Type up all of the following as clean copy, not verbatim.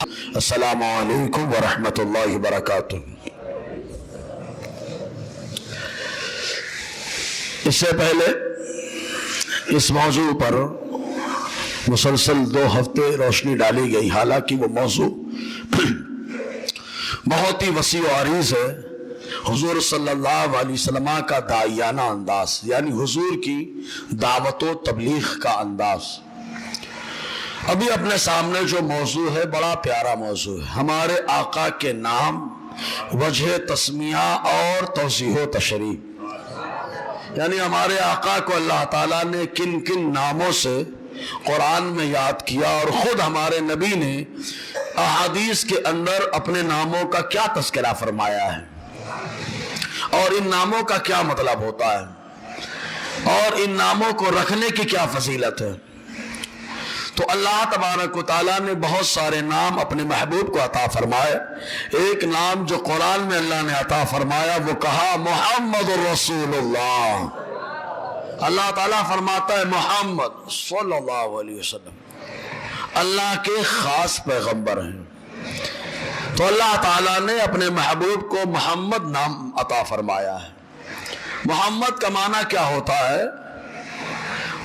السلام علیکم ورحمۃ اللہ وبرکاتہ۔ اس سے پہلے اس موضوع پر مسلسل 2 ہفتے روشنی ڈالی گئی، حالانکہ وہ موضوع بہت ہی وسیع و عریض ہے۔ حضور صلی اللہ علیہ وسلم کا داعیانہ انداز، یعنی حضور کی دعوت و تبلیغ کا انداز۔ ابھی اپنے سامنے جو موضوع ہے بڑا پیارا موضوع ہے، ہمارے آقا کے نام، وجہ تسمیہ اور توضیح و تشریح، یعنی ہمارے آقا کو اللہ تعالیٰ نے کن کن ناموں سے قرآن میں یاد کیا، اور خود ہمارے نبی نے احادیث کے اندر اپنے ناموں کا کیا تذکرہ فرمایا ہے، اور ان ناموں کا کیا مطلب ہوتا ہے، اور ان ناموں کو رکھنے کی کیا فضیلت ہے۔ تو اللہ تبارک و تعالیٰ نے بہت سارے نام اپنے محبوب کو عطا فرمائے۔ ایک نام جو قرآن میں اللہ نے عطا فرمایا، وہ کہا محمد الرسول اللہ۔ اللہ تعالیٰ فرماتا ہے محمد صلی اللہ علیہ وسلم اللہ کے خاص پیغمبر ہیں، تو اللہ تعالیٰ نے اپنے محبوب کو محمد نام عطا فرمایا ہے۔ محمد کا معنی کیا ہوتا ہے؟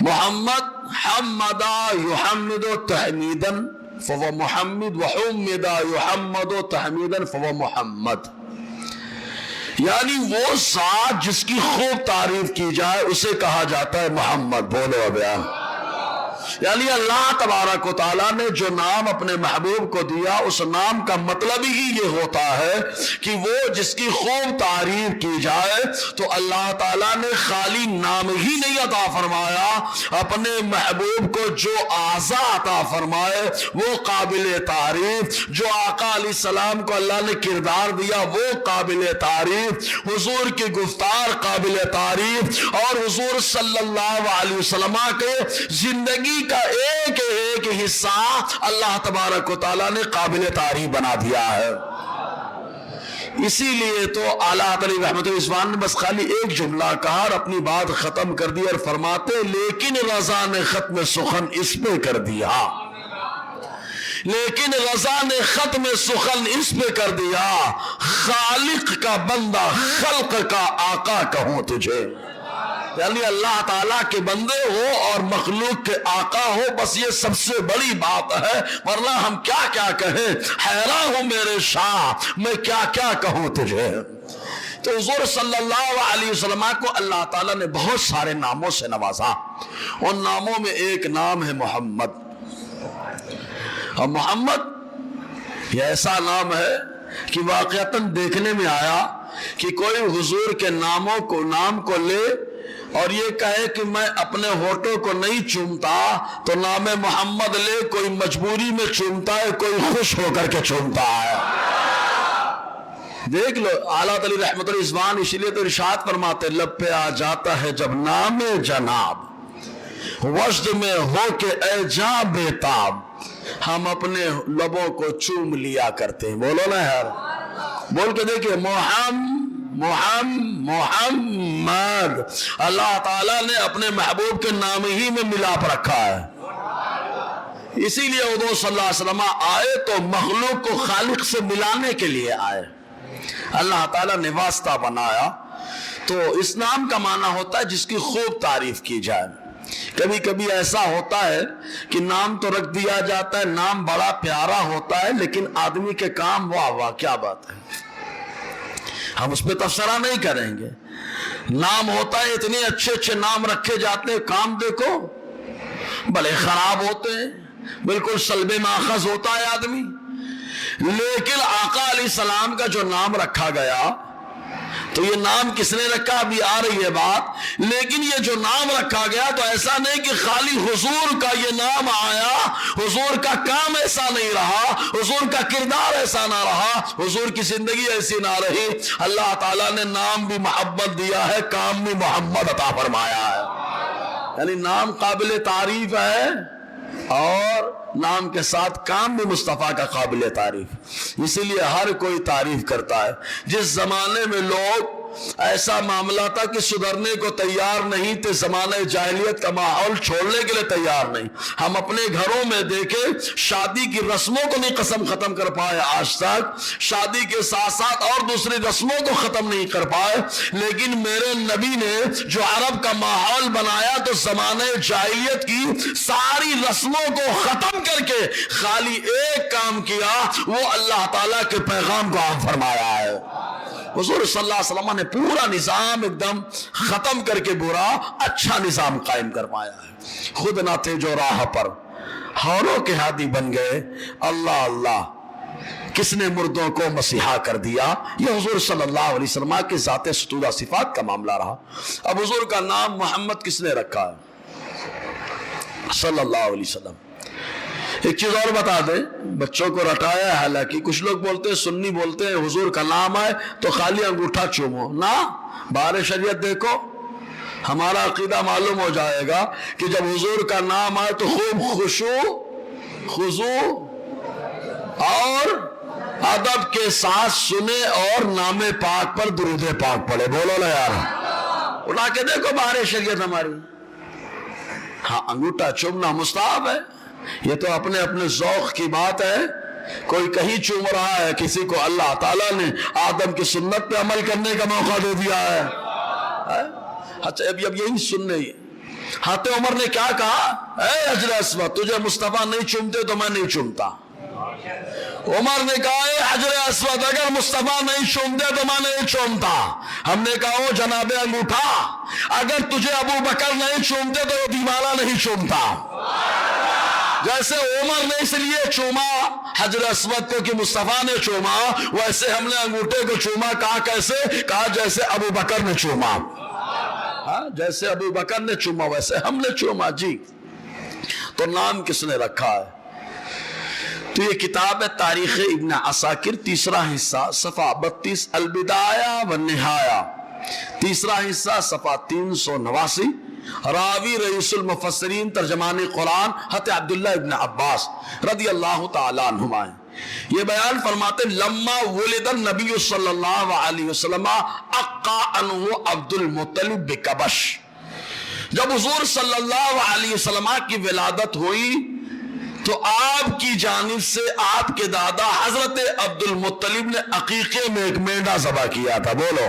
محمد حمدا یحمد تحمیدا فهو محمد، وحمد یحمد تحمیدا فهو محمد، یعنی وہ ذات جس کی خوب تعریف کی جائے اسے کہا جاتا ہے محمد۔ بولو ابیا، یعنی اللہ تبارک و تعالیٰ نے جو نام اپنے محبوب کو دیا، اس نام کا مطلب ہی یہ ہوتا ہے کہ وہ جس کی خوب تعریف کی جائے۔ تو اللہ تعالیٰ نے خالی نام ہی نہیں عطا فرمایا، اپنے محبوب کو جو اعضاء عطا فرمائے وہ قابل تعریف، جو آقا علیہ السلام کو اللہ نے کردار دیا وہ قابل تعریف، حضور کی گفتار قابل تعریف، اور حضور صلی اللہ علیہ وسلم کے زندگی کا ایک ایک حصہ اللہ تبارک و تعالیٰ نے قابل تعریف بنا دیا ہے۔ اسی لیے تو اعلیٰ علی رحمت رضوان نے بس خالی ایک جملہ کہا اور اپنی بات ختم کر دی، اور فرماتے لیکن رضا نے ختم سخن اس پہ کر دیا، لیکن رضا نے ختم سخن اس پہ کر دیا، خالق کا بندہ خلق کا آقا کہوں تجھے، یعنی اللہ تعالیٰ کے بندے ہو اور مخلوق کے آقا ہو، بس یہ سب سے بڑی بات ہے، ورنہ ہم کیا کیا کہیں، حیران ہوں میرے شاہ میں کیا کیا کہوں تجھے۔ تو حضور صلی اللہ علیہ وسلم کو اللہ تعالیٰ نے بہت سارے ناموں سے نوازا، ان ناموں میں ایک نام ہے محمد، اور محمد یہ ایسا نام ہے کہ واقعتاً دیکھنے میں آیا کہ کوئی حضور کے نام کو لے اور یہ کہے کہ میں اپنے ہونٹوں کو نہیں چومتا، تو نام محمد لے، کوئی مجبوری میں چومتا ہے، کوئی خوش ہو کر کے چومتا ہے۔ دیکھ لو اعلیٰ علی رحمت رضوان اسی لیے تو ارشاد فرماتے لب پہ آ جاتا ہے جب نام جناب، وجد میں ہو کے اے جاں بےتاب، ہم اپنے لبوں کو چوم لیا کرتے ہیں۔ بولو نا یار، بول کے دیکھیں محمد، اللہ تعالیٰ نے اپنے محبوب کے نام ہی میں ملاپ رکھا ہے۔ اسی لیے حضور صلی اللہ علیہ وسلم آئے تو مخلوق کو خالق سے ملانے کے لیے آئے، اللہ تعالیٰ نے واسطہ بنایا۔ تو اس نام کا معنی ہوتا ہے جس کی خوب تعریف کی جائے۔ کبھی کبھی ایسا ہوتا ہے کہ نام تو رکھ دیا جاتا ہے، نام بڑا پیارا ہوتا ہے، لیکن آدمی کے کام واہ واہ کیا بات ہے، ہم اس پہ تبصرہ نہیں کریں گے۔ نام ہوتا ہے، اتنے اچھے اچھے نام رکھے جاتے ہیں، کام دیکھو بڑے خراب ہوتے ہیں، بالکل سلب ماخذ ہوتا ہے آدمی۔ لیکن آقا علیہ السلام کا جو نام رکھا گیا، تو یہ نام کس نے رکھا ابھی آ رہی ہے بات، لیکن یہ جو نام رکھا گیا تو ایسا نہیں کہ خالی حضور کا یہ نام آیا، حضور کا کام ایسا نہیں رہا، حضور کا کردار ایسا نہ رہا، حضور کی زندگی ایسی نہ رہی، اللہ تعالیٰ نے نام بھی محبت دیا ہے، کام بھی محمد عطا فرمایا ہے، یعنی نام قابل تعریف ہے اور نام کے ساتھ کام بھی مصطفیٰ کا قابل تعریف، اسی لیے ہر کوئی تعریف کرتا ہے۔ جس زمانے میں لوگ ایسا معاملہ تھا کہ سدھرنے کو تیار نہیں تھے، زمانے جاہلیت کا ماحول چھوڑنے کے لیے تیار نہیں۔ ہم اپنے گھروں میں دیکھے شادی کی رسموں کو نہیں قسم ختم کر پائے، آج تک شادی کے ساتھ ساتھ اور دوسری رسموں کو ختم نہیں کر پائے، لیکن میرے نبی نے جو عرب کا ماحول بنایا تو زمانے جاہلیت کی ساری رسموں کو ختم کر کے خالی ایک کام کیا، وہ اللہ تعالیٰ کے پیغام کو عام فرمایا ہے۔ حضور صلی اللہ علیہ وسلم نے پورا نظام ایک دم ختم کر کے برا اچھا نظام قائم کروایا ہے۔ خود نہ تھے جو راہ پر، ہوروں کے ہادی بن گئے، اللہ اللہ کس نے مردوں کو مسیحا کر دیا۔ یہ حضور صلی اللہ علیہ وسلم کے ذات ستودہ صفات کا معاملہ رہا۔ اب حضور کا نام محمد کس نے رکھا ہے؟ صلی اللہ علیہ وسلم۔ ایک چیز اور بتا دیں، بچوں کو رٹایا ہے، حالانکہ کچھ لوگ بولتے ہیں، سنی بولتے ہیں حضور کا نام آئے تو خالی انگوٹھا چومو، نہ، بار شریعت دیکھو، ہمارا عقیدہ معلوم ہو جائے گا کہ جب حضور کا نام آئے تو خوب خضوع اور ادب کے ساتھ سنے اور نام پاک پر درود پاک پڑھے۔ بولو نا یار، اٹھا کے دیکھو بار شریعت ہماری۔ ہاں، انگوٹھا چومنا مستحب ہے، یہ تو اپنے اپنے ذوق کی بات ہے۔ کوئی کہیں چوم رہا ہے، کسی کو اللہ تعالیٰ نے آدم کی سنت پہ عمل کرنے کا موقع دے دیا ہے۔ اچھا، اب یہی سننے، حضرت عمر نے کیا کہا؟ اے حجر اسود، تجھے مصطفیٰ نہیں چومتے تو میں نہیں چومتا۔ عمر نے کہا اے حجر اسود، اگر مصطفیٰ نہیں چومتے تو میں نہیں چومتا۔ ہم نے کہا او جناب انگوٹھا، اگر تجھے ابو بکر نہیں چومتے تو وہ دیوانہ نہیں چومتا۔ جیسے عمر نے اس لیے چوما حجر اسود کو کہ مصطفیٰ نے چوما، ویسے ہم نے انگوٹھے کو چوما۔ کہا کیسے؟ کہا جیسے ابو بکر نے چوما۔ جیسے ابو بکر نے چوما ویسے ہم نے چوما۔ جی، تو نام کس نے رکھا ہے؟ تو یہ کتاب ہے تاریخ ابن عساکر، تیسرا حصہ، صفحہ 32، البدایہ والنہایہ، تیسرا حصہ، صفحہ 389، راوی رئیس المفسرین ترجمان قرآن حضرت عبداللہ ابن عباس رضی اللہ تعالیٰ عنہما۔ یہ بیان فرماتے لما ولد النبی صلی اللہ علیہ وسلم اقا عنہ عبد المطلب بکبش، جب حضور صلی اللہ علیہ وسلم کی ولادت ہوئی تو آپ کی جانب سے آپ کے دادا حضرت عبد المطلب نے عقیقے میں ایک مینڈا ذبح کیا تھا۔ بولو،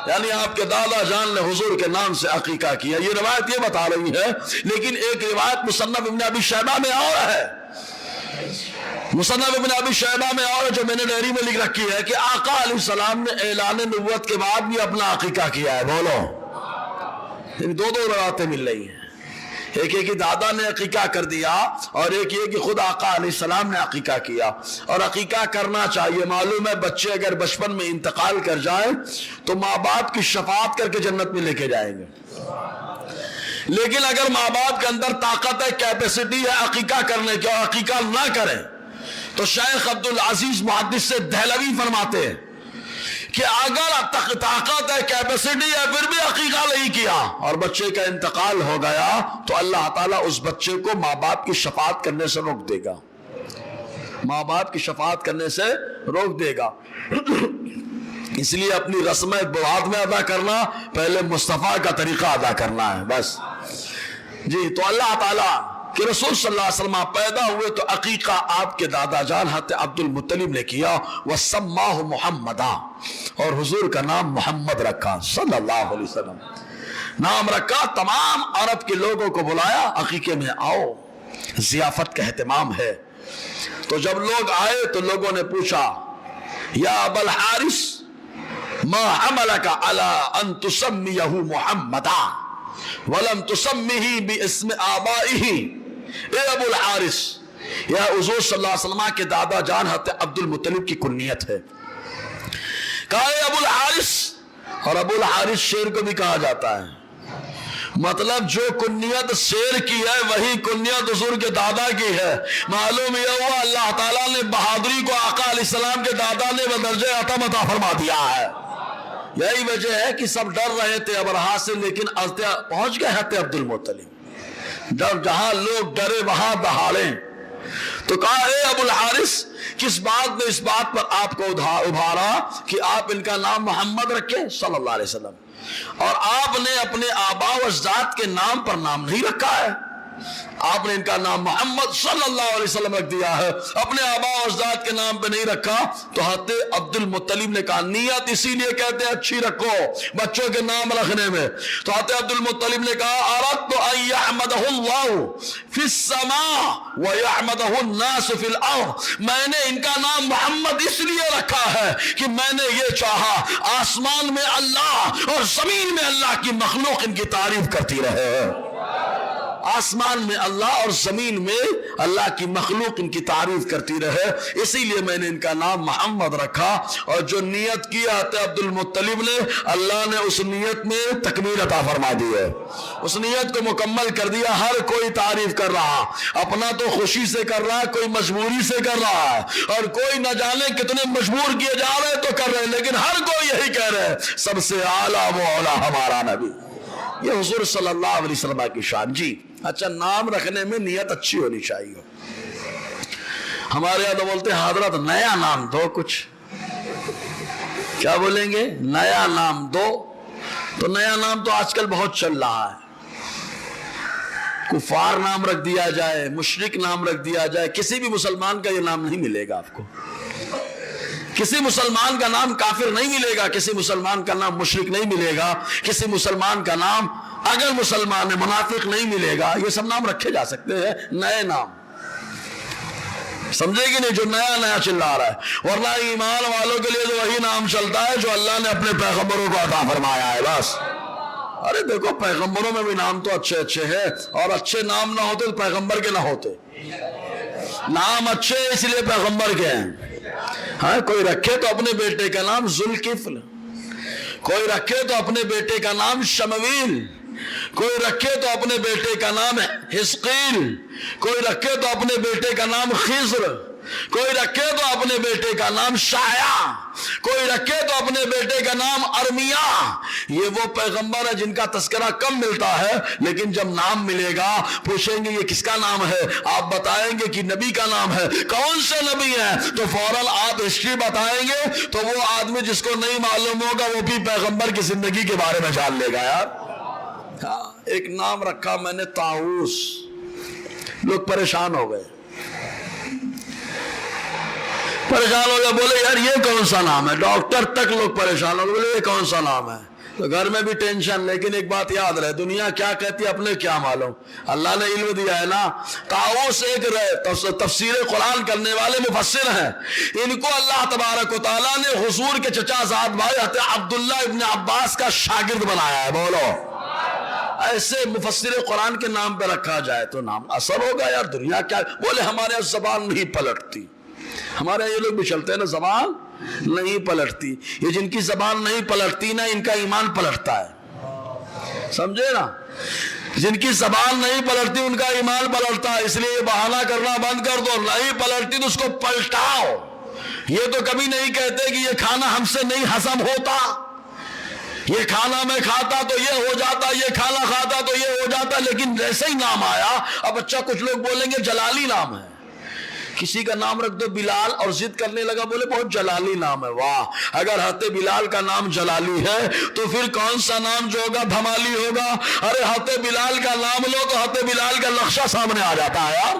یعنی آپ کے دادا جان نے حضور کے نام سے عقیقہ کیا۔ یہ روایت یہ بتا رہی ہے، لیکن ایک روایت مصنف ابن ابی شیبہ میں اور ہے، مصنف ابن ابی شیبہ میں اور جو میں نے ڈائری میں لکھ رکھی ہے کہ آقا علیہ السلام نے اعلان نبوت کے بعد بھی اپنا عقیقہ کیا ہے۔ بولو، دو روایتیں مل رہی ہیں، ایک یہ کہ دادا نے عقیقہ کر دیا اور ایک یہ کہ خود آقا علیہ السلام نے عقیقہ کیا۔ اور عقیقہ کرنا چاہیے، معلوم ہے بچے اگر بچپن میں انتقال کر جائیں تو ماں باپ کی شفاعت کر کے جنت میں لے کے جائیں گے، لیکن اگر ماں باپ کے اندر طاقت ہے، کیپیسٹی ہے عقیقہ کرنے کی اور عقیقہ نہ کریں تو شیخ عبدالعزیز محدث سے دہلوی فرماتے ہیں کہ اگر طاقت ہے، کیپیسٹی ہے، پھر بھی عقیقہ نہیں کیا اور بچے کا انتقال ہو گیا تو اللہ تعالیٰ اس بچے کو ماں باپ کی شفاعت کرنے سے روک دے گا، ماں باپ کی شفاعت کرنے سے روک دے گا۔ اس لیے اپنی رسم بعد میں ادا کرنا، پہلے مصطفیٰ کا طریقہ ادا کرنا ہے بس۔ جی، تو اللہ تعالیٰ کہ رسول صلی اللہ علیہ وسلم پیدا ہوئے تو عقیقہ آپ کے دادا جان حضرت عبد المطلب نے کیا، وَسَمَّاهُ مُحَمَّدًا، اور حضور کا نام محمد رکھا صلی اللہ علیہ وسلم، نام رکھا۔ تمام عرب کے لوگوں کو بلایا، عقیقے میں آؤ، ضیافت کا اہتمام ہے۔ تو جب لوگ آئے تو لوگوں نے پوچھا یا ابا الحارث ما حملك على ان تسميه محمدا ولم تسمه باسم آبائه، اے ابو الحارث، یا حضور صلی اللہ علیہ وسلم کے دادا جان حضرت عبد المطلب کی کنیت ہے۔ کہا اے ابو الحارث، اور ابو الحارث شیر کو بھی کہا جاتا ہے، مطلب جو کنیت شیر کی ہے وہی کنیت حضور کے دادا کی ہے۔ معلوم یہ ہوا اللہ تعالیٰ نے بہادری کو آقا علیہ السلام کے دادا نے بدرجہ عطا عطا فرما دیا ہے۔ یہی وجہ ہے کہ سب ڈر رہے تھے ابرہا سے، لیکن پہنچ گئے حضرت عبد المطلب۔ جب جہاں لوگ ڈرے وہاں دہاڑے، تو کہا اے ابو الحارث کس بات نے اس بات پر آپ کو ابھارا کہ آپ ان کا نام محمد رکھیں صلی اللہ علیہ وسلم، اور آپ نے اپنے آباء و اجداد کے نام پر نام نہیں رکھا ہے؟ آپ نے ان کا نام محمد صلی اللہ علیہ وسلم رکھ دیا ہے، اپنے آباء و اجداد کے نام پہ نہیں رکھا۔ تو حضرت عبد المطلب نے کہا نیت اسی لیے کہتے ہیں اچھی رکھو بچوں کے نام رکھنے میں۔ تو حضرت عبد المطلب نے کہا اردت ان یحمدہ اللہ فی السماء ویحمدہ الناس فی الارض، میں نے ان کا نام محمد اس لیے رکھا ہے کہ میں نے یہ چاہا آسمان میں اللہ اور زمین میں اللہ کی مخلوق ان کی تعریف کرتی رہے۔ آسمان میں اللہ اور زمین میں اللہ کی مخلوق ان کی تعریف کرتی رہے، اسی لیے میں نے ان کا نام محمد رکھا۔ اور جو نیت کیا حضرت عبد المطلب نے، اللہ نے اس نیت میں تکمیل عطا فرما دی ہے، اس نیت کو مکمل کر دیا۔ ہر کوئی تعریف کر رہا، اپنا تو خوشی سے کر رہا ہے، کوئی مجبوری سے کر رہا ہے، اور کوئی نہ جانے کتنے مجبور کیے جا رہے تو کر رہے، لیکن ہر کوئی یہی کہہ رہے ہیں سب سے اعلیٰ و اولیٰ ہمارا نبی۔ یہ حضور صلی اللہ علیہ وسلم کی شان۔ جی اچھا، نام رکھنے میں نیت اچھی ہونی چاہیے۔ ہمارے یہاں تو بولتے ہیں حضرت نیا نام دو، کچھ کیا بولیں گے؟ نیا نام دو۔ تو نیا نام تو آج کل بہت چل رہا ہے، کفار نام رکھ دیا جائے، مشرک نام رکھ دیا جائے۔ کسی بھی مسلمان کا یہ نام نہیں ملے گا آپ کو، کسی مسلمان کا نام کافر نہیں ملے گا، کسی مسلمان کا نام مشرک نہیں ملے گا، کسی مسلمان کا نام اگر مسلمان ہے منافق نہیں ملے گا۔ یہ سب نام رکھے جا سکتے ہیں، نئے نام، سمجھے گی نہیں؟ جو نیا نیا چلا رہا ہے، ورنہ ایمان والوں کے لیے تو وہی نام چلتا ہے جو اللہ نے اپنے پیغمبروں کو عطا فرمایا ہے، بس۔ ارے دیکھو پیغمبروں میں بھی نام تو اچھے اچھے ہیں، اور اچھے نام نہ ہوتے تو پیغمبر کے نہ ہوتے۔ نام اچھے اس لیے پیغمبر کے ہیں۔ ہاں، کوئی رکھے تو اپنے بیٹے کا نام ذوالکفل، کوئی رکھے تو اپنے بیٹے کا نام شمویل، کوئی رکھے تو اپنے بیٹے کا نام حزقیل، کوئی رکھے تو اپنے بیٹے کا نام خضر، کوئی رکھے تو اپنے بیٹے کا نام شایا، کوئی رکھے تو اپنے بیٹے کا نام ارمیا۔ یہ وہ پیغمبر ہے جن کا تذکرہ کم ملتا ہے، لیکن جب نام ملے گا پوچھیں گے یہ کس کا نام ہے، آپ بتائیں گے کہ نبی کا نام ہے۔ کون سے نبی ہیں؟ تو فوراً آپ ہسٹری بتائیں گے تو وہ آدمی جس کو نہیں معلوم ہوگا وہ بھی پیغمبر کی زندگی کے بارے میں جان لے گا۔ یار ہاں، ایک نام رکھا میں نے طاؤس، لوگ پریشان ہو گئے، پریشان ہو گئے، بولے یار یہ کون سا نام ہے؟ ڈاکٹر تک لوگ پریشان ہو گئے، بولے یہ کون سا نام ہے؟ تو گھر میں بھی ٹینشن۔ لیکن ایک بات یاد رہے، دنیا کیا کہتی ہے اپنے کیا معلوم، اللہ نے علم دیا ہے نا۔ طاؤس ایک تفسیر قرآن کرنے والے مفسر ہیں، ان کو اللہ تبارک و تعالیٰ نے حضور کے چچا زاد بھائی حضرت عبداللہ ابن عباس کا شاگرد بنایا ہے۔ بولو ایسے مفسر قرآن کے نام پہ رکھا جائے تو نام اثر ہوگا۔ یار دنیا کیا، بولے ہمارے یہاں زبان نہیں پلٹتی، ہمارے یہ لوگ بھی چلتے ہیں نا، زبان نہیں پلٹتی۔ یہ جن کی زبان نہیں پلٹتی نا، ان کا ایمان پلٹتا ہے، سمجھے نا؟ جن کی زبان نہیں پلٹتی ان کا ایمان پلٹتا ہے۔ اس لیے یہ بہانہ کرنا بند کر دو، نہیں پلٹتی تو اس کو پلٹاؤ۔ یہ تو کبھی نہیں کہتے کہ یہ کھانا ہم سے نہیں ہضم ہوتا، یہ کھانا میں کھاتا تو یہ ہو جاتا، یہ کھانا کھاتا تو یہ ہو جاتا، لیکن جیسے ہی نام آیا، اب اچھا کچھ لوگ بولیں گے جلالی نام ہے، کسی کا نام رکھ دو بلال اور ضد کرنے لگا، بولے بہت جلالی نام ہے۔ واہ، اگر حضرت بلال کا نام جلالی ہے تو پھر کون سا نام جو ہوگا دھمالی ہوگا؟ ارے حضرت بلال کا نام لو تو حضرت بلال کا نقشہ سامنے آ جاتا ہے یار۔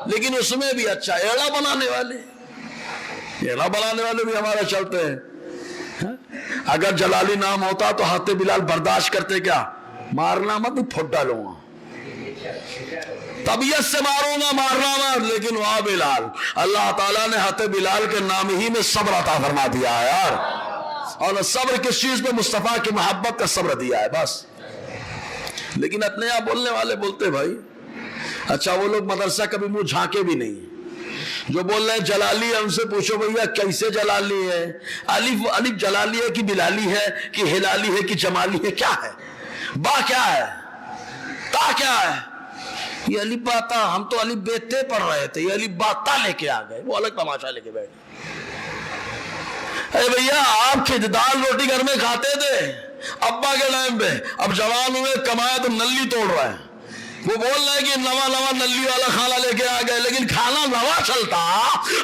لیکن اس میں بھی اچھا ایڑا بنانے والے بھی ہمارے چلتے ہیں۔ اگر جلالی نام ہوتا تو حضرت بلال برداشت کرتے کیا؟ مارنا مت، پھوٹ ڈالوں گا، طبیعت سے ماروں گا، مارنا مت۔ لیکن واہ بلال، اللہ تعالیٰ نے حضرت بلال کے نام ہی میں صبر عطا فرما دیا ہے یار۔ اور صبر کس چیز پہ؟ مصطفیٰ کی محبت کا صبر دیا ہے بس۔ لیکن اپنے آپ بولنے والے بولتے بھائی، اچھا وہ لوگ مدرسہ کبھی منہ جھانکے بھی نہیں، جو بول رہے ہیں جلالی ہے ان سے پوچھو بھیا کیسے جلالی ہے؟ الف جلالی ہے کہ بلالی ہے کہ ہلالی ہے کہ جمالی ہے؟ کیا ہے؟ با کیا ہے؟ تا کیا ہے؟ یہ الف با تا، ہم تو الف بے تے پڑھ رہے تھے، یہ الف با تا لے کے آ گئے، وہ الگ تماشا لے کے بیٹھے۔ اے بھیا آپ کی دال روٹی گھر میں کھاتے تھے ابا کے ٹائم پہ، اب جوان ہوئے کمایا تو نلی توڑ رہے ہیں، وہ بول رہے کہ نواں نلی والا کھانا لے کے آ گئے، لیکن کھانا نواں چلتا،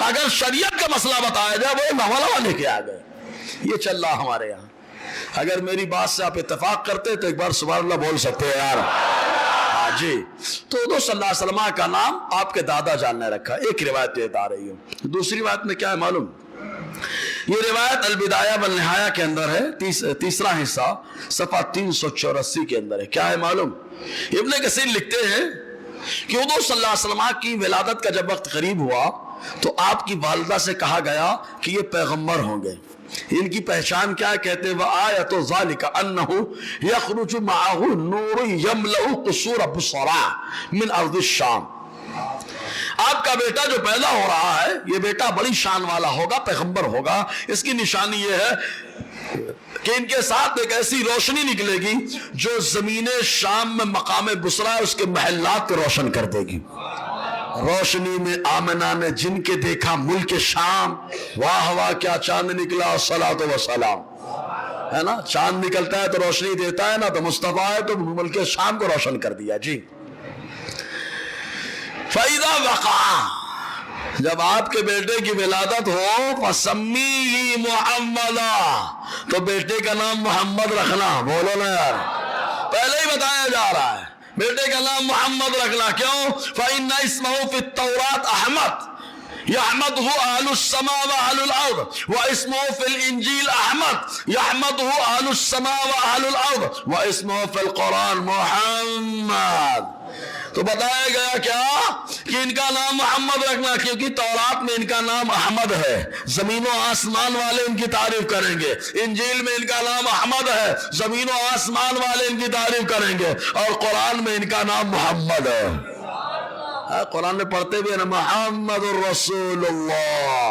اگر شریعت کا مسئلہ بتایا جائے وہ نواں لے کے آ گئے. یہ چل رہا ہمارے یہاں. اگر میری بات سے آپ اتفاق کرتے تو ایک بار سبحان اللہ بول سکتے ہیں یار. جی تو حضور صلی اللہ علیہ وسلم کا نام آپ کے دادا جان نے رکھا. ایک روایت یہ بتا رہی ہوں. دوسری بات میں کیا ہے معلوم؟ یہ روایت البدایہ والنہایہ کے اندر ہے، تیسرا حصہ صفحہ 384 کے اندر ہے. کیا ہے معلوم؟ ابن کثیر لکھتے ہیں کہ حضور صلی اللہ علیہ وسلم کی ولادت کا جب وقت قریب ہوا تو آپ کی والدہ سے کہا گیا کہ یہ پیغمبر ہوں گے. ان کی پہچان کیا ہے؟ کہتے ہیں وآیۃ ذالک انہ یخرج معہ نور یملأ قصور بصرا من ارض الشام. آپ کا بیٹا جو پیدا ہو رہا ہے یہ بیٹا بڑی شان والا ہوگا، پیغمبر ہوگا. اس کی نشانی یہ ہے کہ ان کے ساتھ ایک ایسی روشنی نکلے گی جو زمین شام میں مقام بصرا اس کے محلات کو روشن کر دے گی. روشنی میں آمنہ نے جن کے دیکھا ملک شام، واہ واہ کیا چاند نکلا، الصلاۃ والسلام. ہے نا، چاند نکلتا ہے تو روشنی دیتا ہے نا، تو مصطفیٰ ہے تو ملک شام کو روشن کر دیا. جی فَإِذَا وَقَعَ، جب آپ کے بیٹے کی ولادت ہو فَسَمِّيهِ مُحَمَّدًا، تو بیٹے کا نام محمد رکھنا. بولو نا یار، پہلے ہی بتایا جا رہا ہے بیٹے کا نام محمد رکھنا. کیوں؟ فَإِنَّ اسْمَهُ فِي التَّوْرَاةِ أَحْمَدُ يَحْمَدُهُ أَهْلُ السَّمَاءِ وَأَهْلُ الْأَرْضِ، وَاسْمُهُ فِي الْإِنْجِيلِ أَحْمَدُ يَحْمَدُهُ أَهْلُ السَّمَاءِ وَأَهْلُ الْأَرْضِ، وَاسْمُهُ فِي الْقُرْآنِ محمد. تو بتایا گیا کیا کہ ان کا نام محمد رکھنا، کیونکہ تورات میں ان کا نام احمد ہے، زمین و آسمان والے ان کی تعریف کریں گے. انجیل میں ان کا نام احمد ہے، زمین و آسمان والے ان کی تعریف کریں گے. اور قرآن میں ان کا نام محمد ہے. قرآن میں پڑھتے بھی ہیں نا، محمد الرسول اللہ.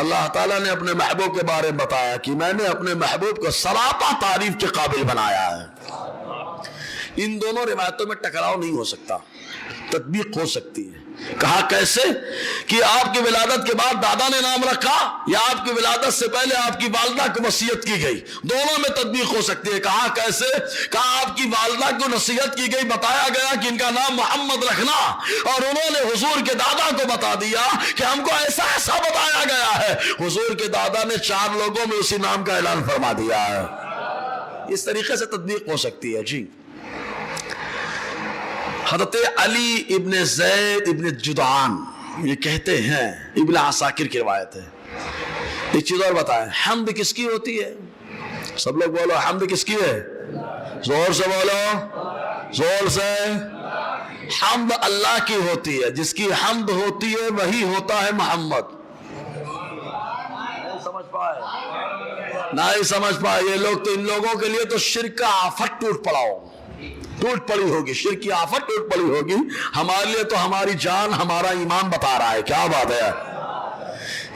اللہ تعالیٰ نے اپنے محبوب کے بارے میں بتایا کہ میں نے اپنے محبوب کو سراپا تعریف کے قابل بنایا ہے. ان دونوں روایتوں میں ٹکراؤ نہیں ہو سکتا، تطبیق ہو سکتی ہے. کہا کیسے؟ کہ آپ کی ولادت کے بعد دادا نے نام رکھا یا آپ کی ولادت سے پہلے آپ کی والدہ کو وصیت کی گئی، دونوں میں تطبیق ہو سکتی ہے. کہا کیسے؟ کہا آپ کی والدہ کو نصیحت کی گئی، بتایا گیا کہ ان کا نام محمد رکھنا، اور انہوں نے حضور کے دادا کو بتا دیا کہ ہم کو ایسا ایسا بتایا گیا ہے. حضور کے دادا نے 4 لوگوں میں اسی نام کا اعلان فرما دیا ہے. اس طریقے سے تطبیق ہو سکتی ہے. جی حضرت علی ابن زید ابن جدعان یہ کہتے ہیں، ابن عساکر کی روایت ہے. ایک چیز اور بتائیں، حمد کس کی ہوتی ہے؟ سب لوگ بولو، حمد کس کی ہے؟ زور سے بولو، زور سے. حمد اللہ کی ہوتی ہے، جس کی حمد ہوتی ہے وہی ہوتا ہے محمد. سمجھ پائے؟ نہیں سمجھ پائے یہ لوگ تو، ان لوگوں کے لیے تو شرک کا آفت ٹوٹ پڑی ہوگی، شرک کی آفت ٹوٹ پڑی ہوگی. ہمارے لیے تو ہماری جان ہمارا ایمان بتا رہا ہے. کیا بات ہے؟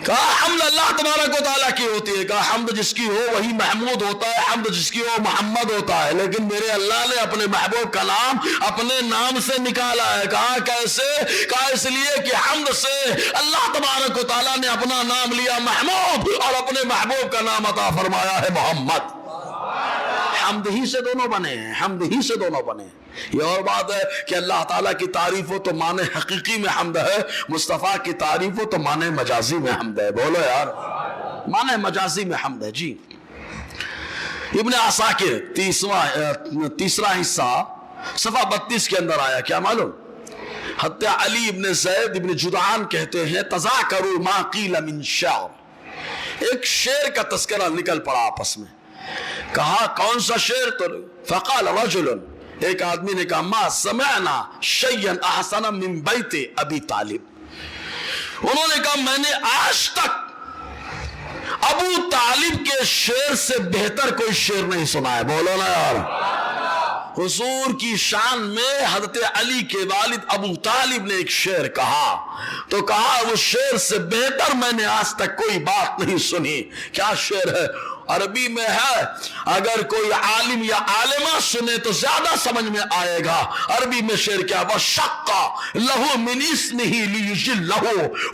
کہا حمد اللہ تبارک و تعالیٰ کی ہوتی ہے. کہا حمد جس کی ہو وہی محمود ہوتا ہے، حمد جس کی ہو محمد ہوتا ہے. لیکن میرے اللہ نے اپنے محبوب کا نام اپنے نام سے نکالا ہے. کہا کیسے؟ کہا اس لیے کہ حمد سے اللہ تبارک و تعالیٰ نے اپنا نام لیا محمود، اور اپنے محبوب کا نام عطا فرمایا ہے محمد. حمد ہی سے دونوں بنے ہیں، حمد ہی سے دونوں بنے ہیں. یہ اور بات ہے کہ اللہ تعالیٰ کی تعریف ہو تو معنی حقیقی میں حمد ہے، مصطفیٰ کی تعریف ہو تو معنی مجازی میں حمد ہے. بولو یار، معنی مجازی میں حمد ہے. جی ابن عساکر تیسرا حصہ صفحہ 32 کے اندر آیا. کیا معلوم؟ حضرت علی ابن زید ابن جدعان کہتے ہیں تذاکروا ما قیل من شعر. ایک شعر کا تذکرہ نکل پڑا آپس میں. کہا کون سا شعر؟ تو فقال رجل، ایک آدمی نے کہا ما سمعنا شیئا احسن من بیت ابی طالب. انہوں نے کہا میں نے آج تک ابو طالب کے شعر سے بہتر کوئی شعر نہیں سنا ہے. بولو نا یار. حضور کی شان میں حضرت علی کے والد ابو طالب نے ایک شعر کہا تو کہا وہ شعر سے بہتر میں نے آج تک کوئی بات نہیں سنی. کیا شعر ہے؟ عربی میں ہے، اگر کوئی عالم یا عالمہ سنے تو زیادہ سمجھ میں آئے گا۔ عربی میں شعر کیا، وَشَقَّ لَهُ مِنْ اسْمِهِ لِيُجِلَّهُ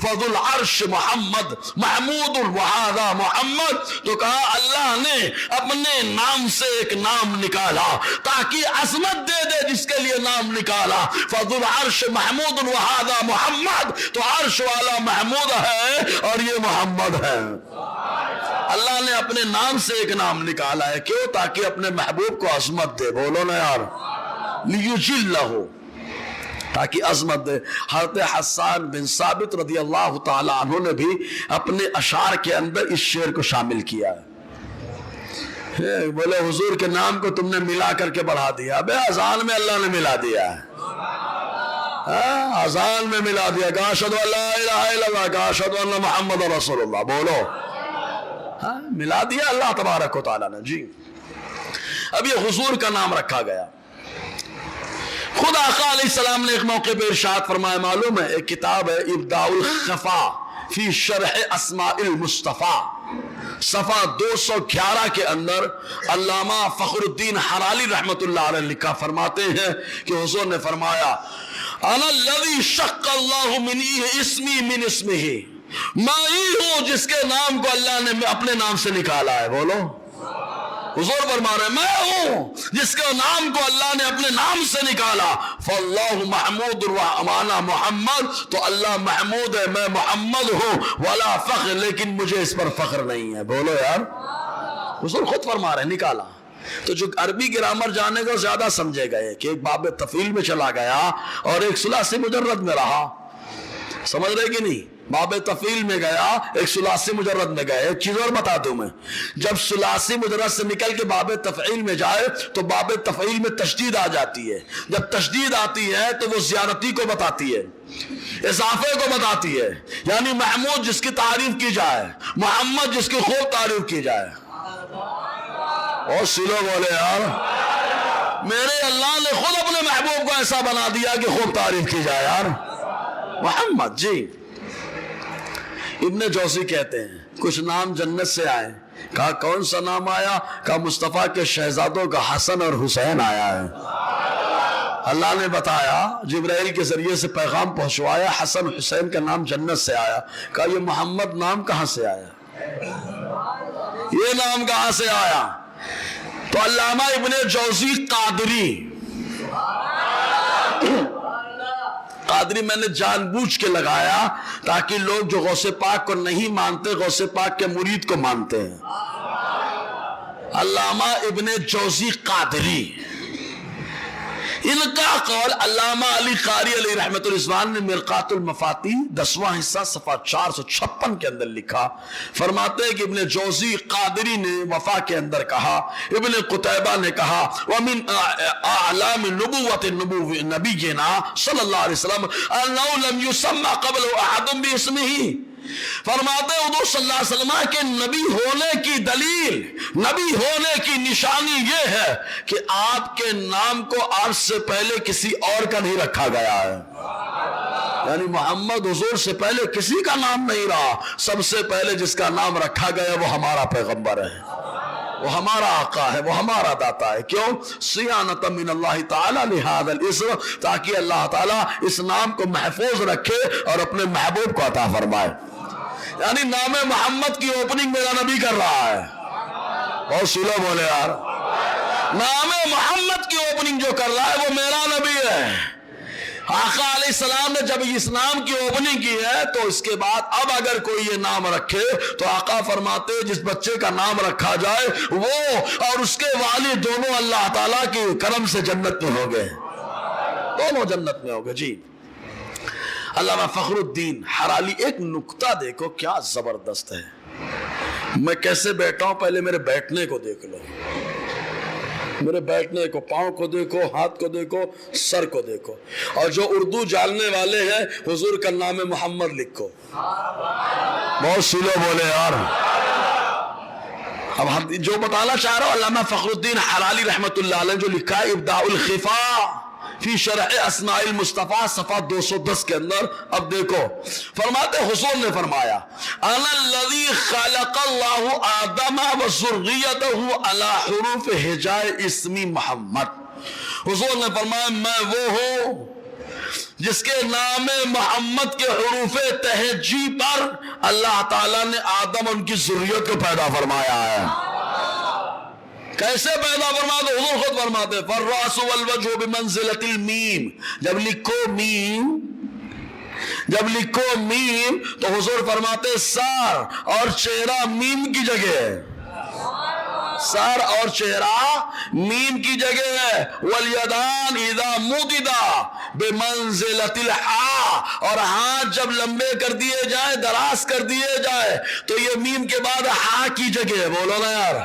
فَذُو الْعَرْشِ محمد محمود وَهَذَا محمد، تو کہا اللہ نے اپنے نام سے ایک نام نکالا تاکہ عظمت دے دے جس کے لیے نام نکالا، فَذُو الْعَرْشِ محمود وَهَذَا محمد، تو عرش والا محمود ہے اور یہ محمد ہے۔ اللہ نے اپنے نام سے ایک نام نکالا ہے، کیوں؟ تاکہ اپنے محبوب کو عظمت دے، بولو نا یار، لیجلہ، تاکہ عظمت دے۔ حضرت حسان بن ثابت رضی اللہ تعالی عنہ نے بھی اپنے اشعار کے اندر اس شعر کو شامل کیا ہے۔ بولے حضور کے نام کو تم نے ملا کر کے بڑھا دیا، بے اذان میں اللہ نے ملا دیا ہے، اذان میں ملا دیا، کہا اشہدو ان لا الہ الا اللہ، کہا اشہدو ان محمد رسول اللہ، بولو، ملا دیا اللہ تبارک و تعالیٰ نے۔ جی اب یہ حضور کا نام رکھا گیا۔ خود آقا علیہ السلام نے ایک موقع پہ ارشاد فرمایا، معلوم ہے ایک کتاب ہے ابداء الخفا فی شرح اسماء المصطفیٰ، صفحہ 211 کے اندر علامہ فخر الدین حرالی رحمت اللہ علیہ لکھا، فرماتے ہیں کہ حضور نے فرمایا، انا الذی شق اللہ منی اسمی من اسمہ، میں ہی ہوں جس کے نام کو اللہ نے اپنے نام سے نکالا ہے، بولو، حضور فرما رہے ہیں میں ہوں جس کے نام کو اللہ نے اپنے نام سے نکالا، فاللہ محمود وانا محمد، تو اللہ محمود ہے میں محمد ہوں، ولا فخر، لیکن مجھے اس پر فخر نہیں ہے، بولو یار، حضور خود فرما رہے ہیں نکالا۔ تو جو عربی گرامر جانے کو زیادہ سمجھے گئے کہ ایک باب تفعیل میں چلا گیا اور ایک ثلاثی مجرد میں رہا، سمجھ رہے کہ نہیں؟ باب تفعیل میں گیا، ایک ثلاثی مجرد میں گئے۔ ایک چیز اور بتا دوں میں، جب ثلاثی مجرد سے نکل کے باب تفعیل میں جائے تو باب تفعیل میں تشدید آ جاتی ہے، جب تشدید آتی ہے تو وہ زیادتی کو بتاتی ہے، اضافے کو بتاتی ہے، یعنی محمود جس کی تعریف کی جائے، محمد جس کی خوب تعریف کی جائے۔ اور سلو بولے یار، میرے اللہ نے خود اپنے محبوب کو ایسا بنا دیا کہ خوب تعریف کی جائے یار، محمد۔ جی ابن جوزی کہتے ہیں کچھ نام جنت سے آئے، کہا کون سا نام آیا؟ کہا مصطفیٰ کے شہزادوں کا حسن اور حسین آیا ہے۔ اللہ نے بتایا، جبرائیل کے ذریعے سے پیغام پہنچوایا، حسن حسین کا نام جنت سے آیا۔ کہا یہ محمد نام کہاں سے آیا؟ یہ نام کہاں سے آیا؟ تو علامہ ابن جوزی قادری میں نے جان بوجھ کے لگایا تاکہ لوگ جو غوث پاک کو نہیں مانتے غوث پاک کے مرید کو مانتے ہیں۔ علامہ ابن جوزی قادری، ان کا قول علامہ علی قاری علیہ رحمت الرضوان نے مرقات المفاتیح 10واں حصہ صفحہ 456 کے اندر لکھا، فرماتے ہیں کہ ابن جوزی قادری نے وفا کے اندر کہا، ابن قتیبہ نے کہا، ومن اعلام نبوت نبینا صلی اللہ علیہ وسلم انه لم يسمى قبل احد باسمه، فرماتے ہیں حضور صلی اللہ علیہ وسلم کے نبی ہونے کی دلیل، نبی ہونے کی نشانی یہ ہے کہ آپ کے نام کو آپ سے پہلے کسی اور کا نہیں رکھا گیا ہے، یعنی محمد حضور سے پہلے کسی کا نام نہیں رہا، سب سے پہلے جس کا نام رکھا گیا وہ ہمارا پیغمبر ہے، وہ ہمارا آقا ہے، وہ ہمارا داتا ہے۔ کیوں؟ صیانۃ من اللہ تعالی لہذا الاسم، تاکہ اللہ تعالیٰ اس نام کو محفوظ رکھے اور اپنے محبوب کو عطا فرمائے۔ یعنی نام محمد کی اوپننگ میرا نبی کر رہا ہے، بہت سلو بولے یار، نام محمد کی اوپننگ جو کر رہا ہے وہ میرا نبی ہے۔ آقا علیہ السلام نے جب اس نام کی اوپننگ کی ہے تو اس کے بعد اب اگر کوئی یہ نام رکھے تو آقا فرماتے جس بچے کا نام رکھا جائے وہ اور اس کے والد دونوں اللہ تعالیٰ کے کرم سے جنت میں ہو گئے، دونوں جنت میں ہو گئے۔ جی علامہ فخر الدین حرالی، ایک نکتہ دیکھو کیا زبردست ہے، میں کیسے بیٹھا ہوں، پہلے میرے بیٹھنے کو دیکھ لو، میرے بیٹھنے کو، پاؤں کو دیکھو، ہاتھ کو دیکھو، سر کو دیکھو، اور جو اردو جاننے والے ہیں حضور کا نام محمد لکھو، بہت سلو بولے یار۔ اب ہم جو بتانا چاہ رہا ہوں، علامہ فخر الدین حرالی رحمت اللہ علیہ جو لکھا ہے ابداء الخفا فی شرح اسماء المصطفیٰ صفحہ 210 کے اندر. اب دیکھو فرماتے حضور نے فرمایا انا الذی خلق اللہ آدم و ذریتہ علی حروف ہجاء اسمی محمد. حضور نے فرمایا میں وہ ہوں جس کے نام محمد کے حروف تہجی پر اللہ تعالیٰ نے آدم ان کی ذریت کو پیدا فرمایا ہے. کیسے پیدا فرماتے؟ حضور خود فرماتے فالراس والوجہ بمنزلۃ المیم. جب لکھو میم تو حضور فرماتے سر اور چہرہ میم کی جگہ ہے. سر اور چہرہ میم کی جگہ ہے. والیدان اذا مددا بمنزلۃ الحاء. اور ہاتھ جب لمبے کر دیے جائیں دراز کر دیے جائیں تو یہ میم کے بعد ہا کی جگہ ہے. بولو نا یار.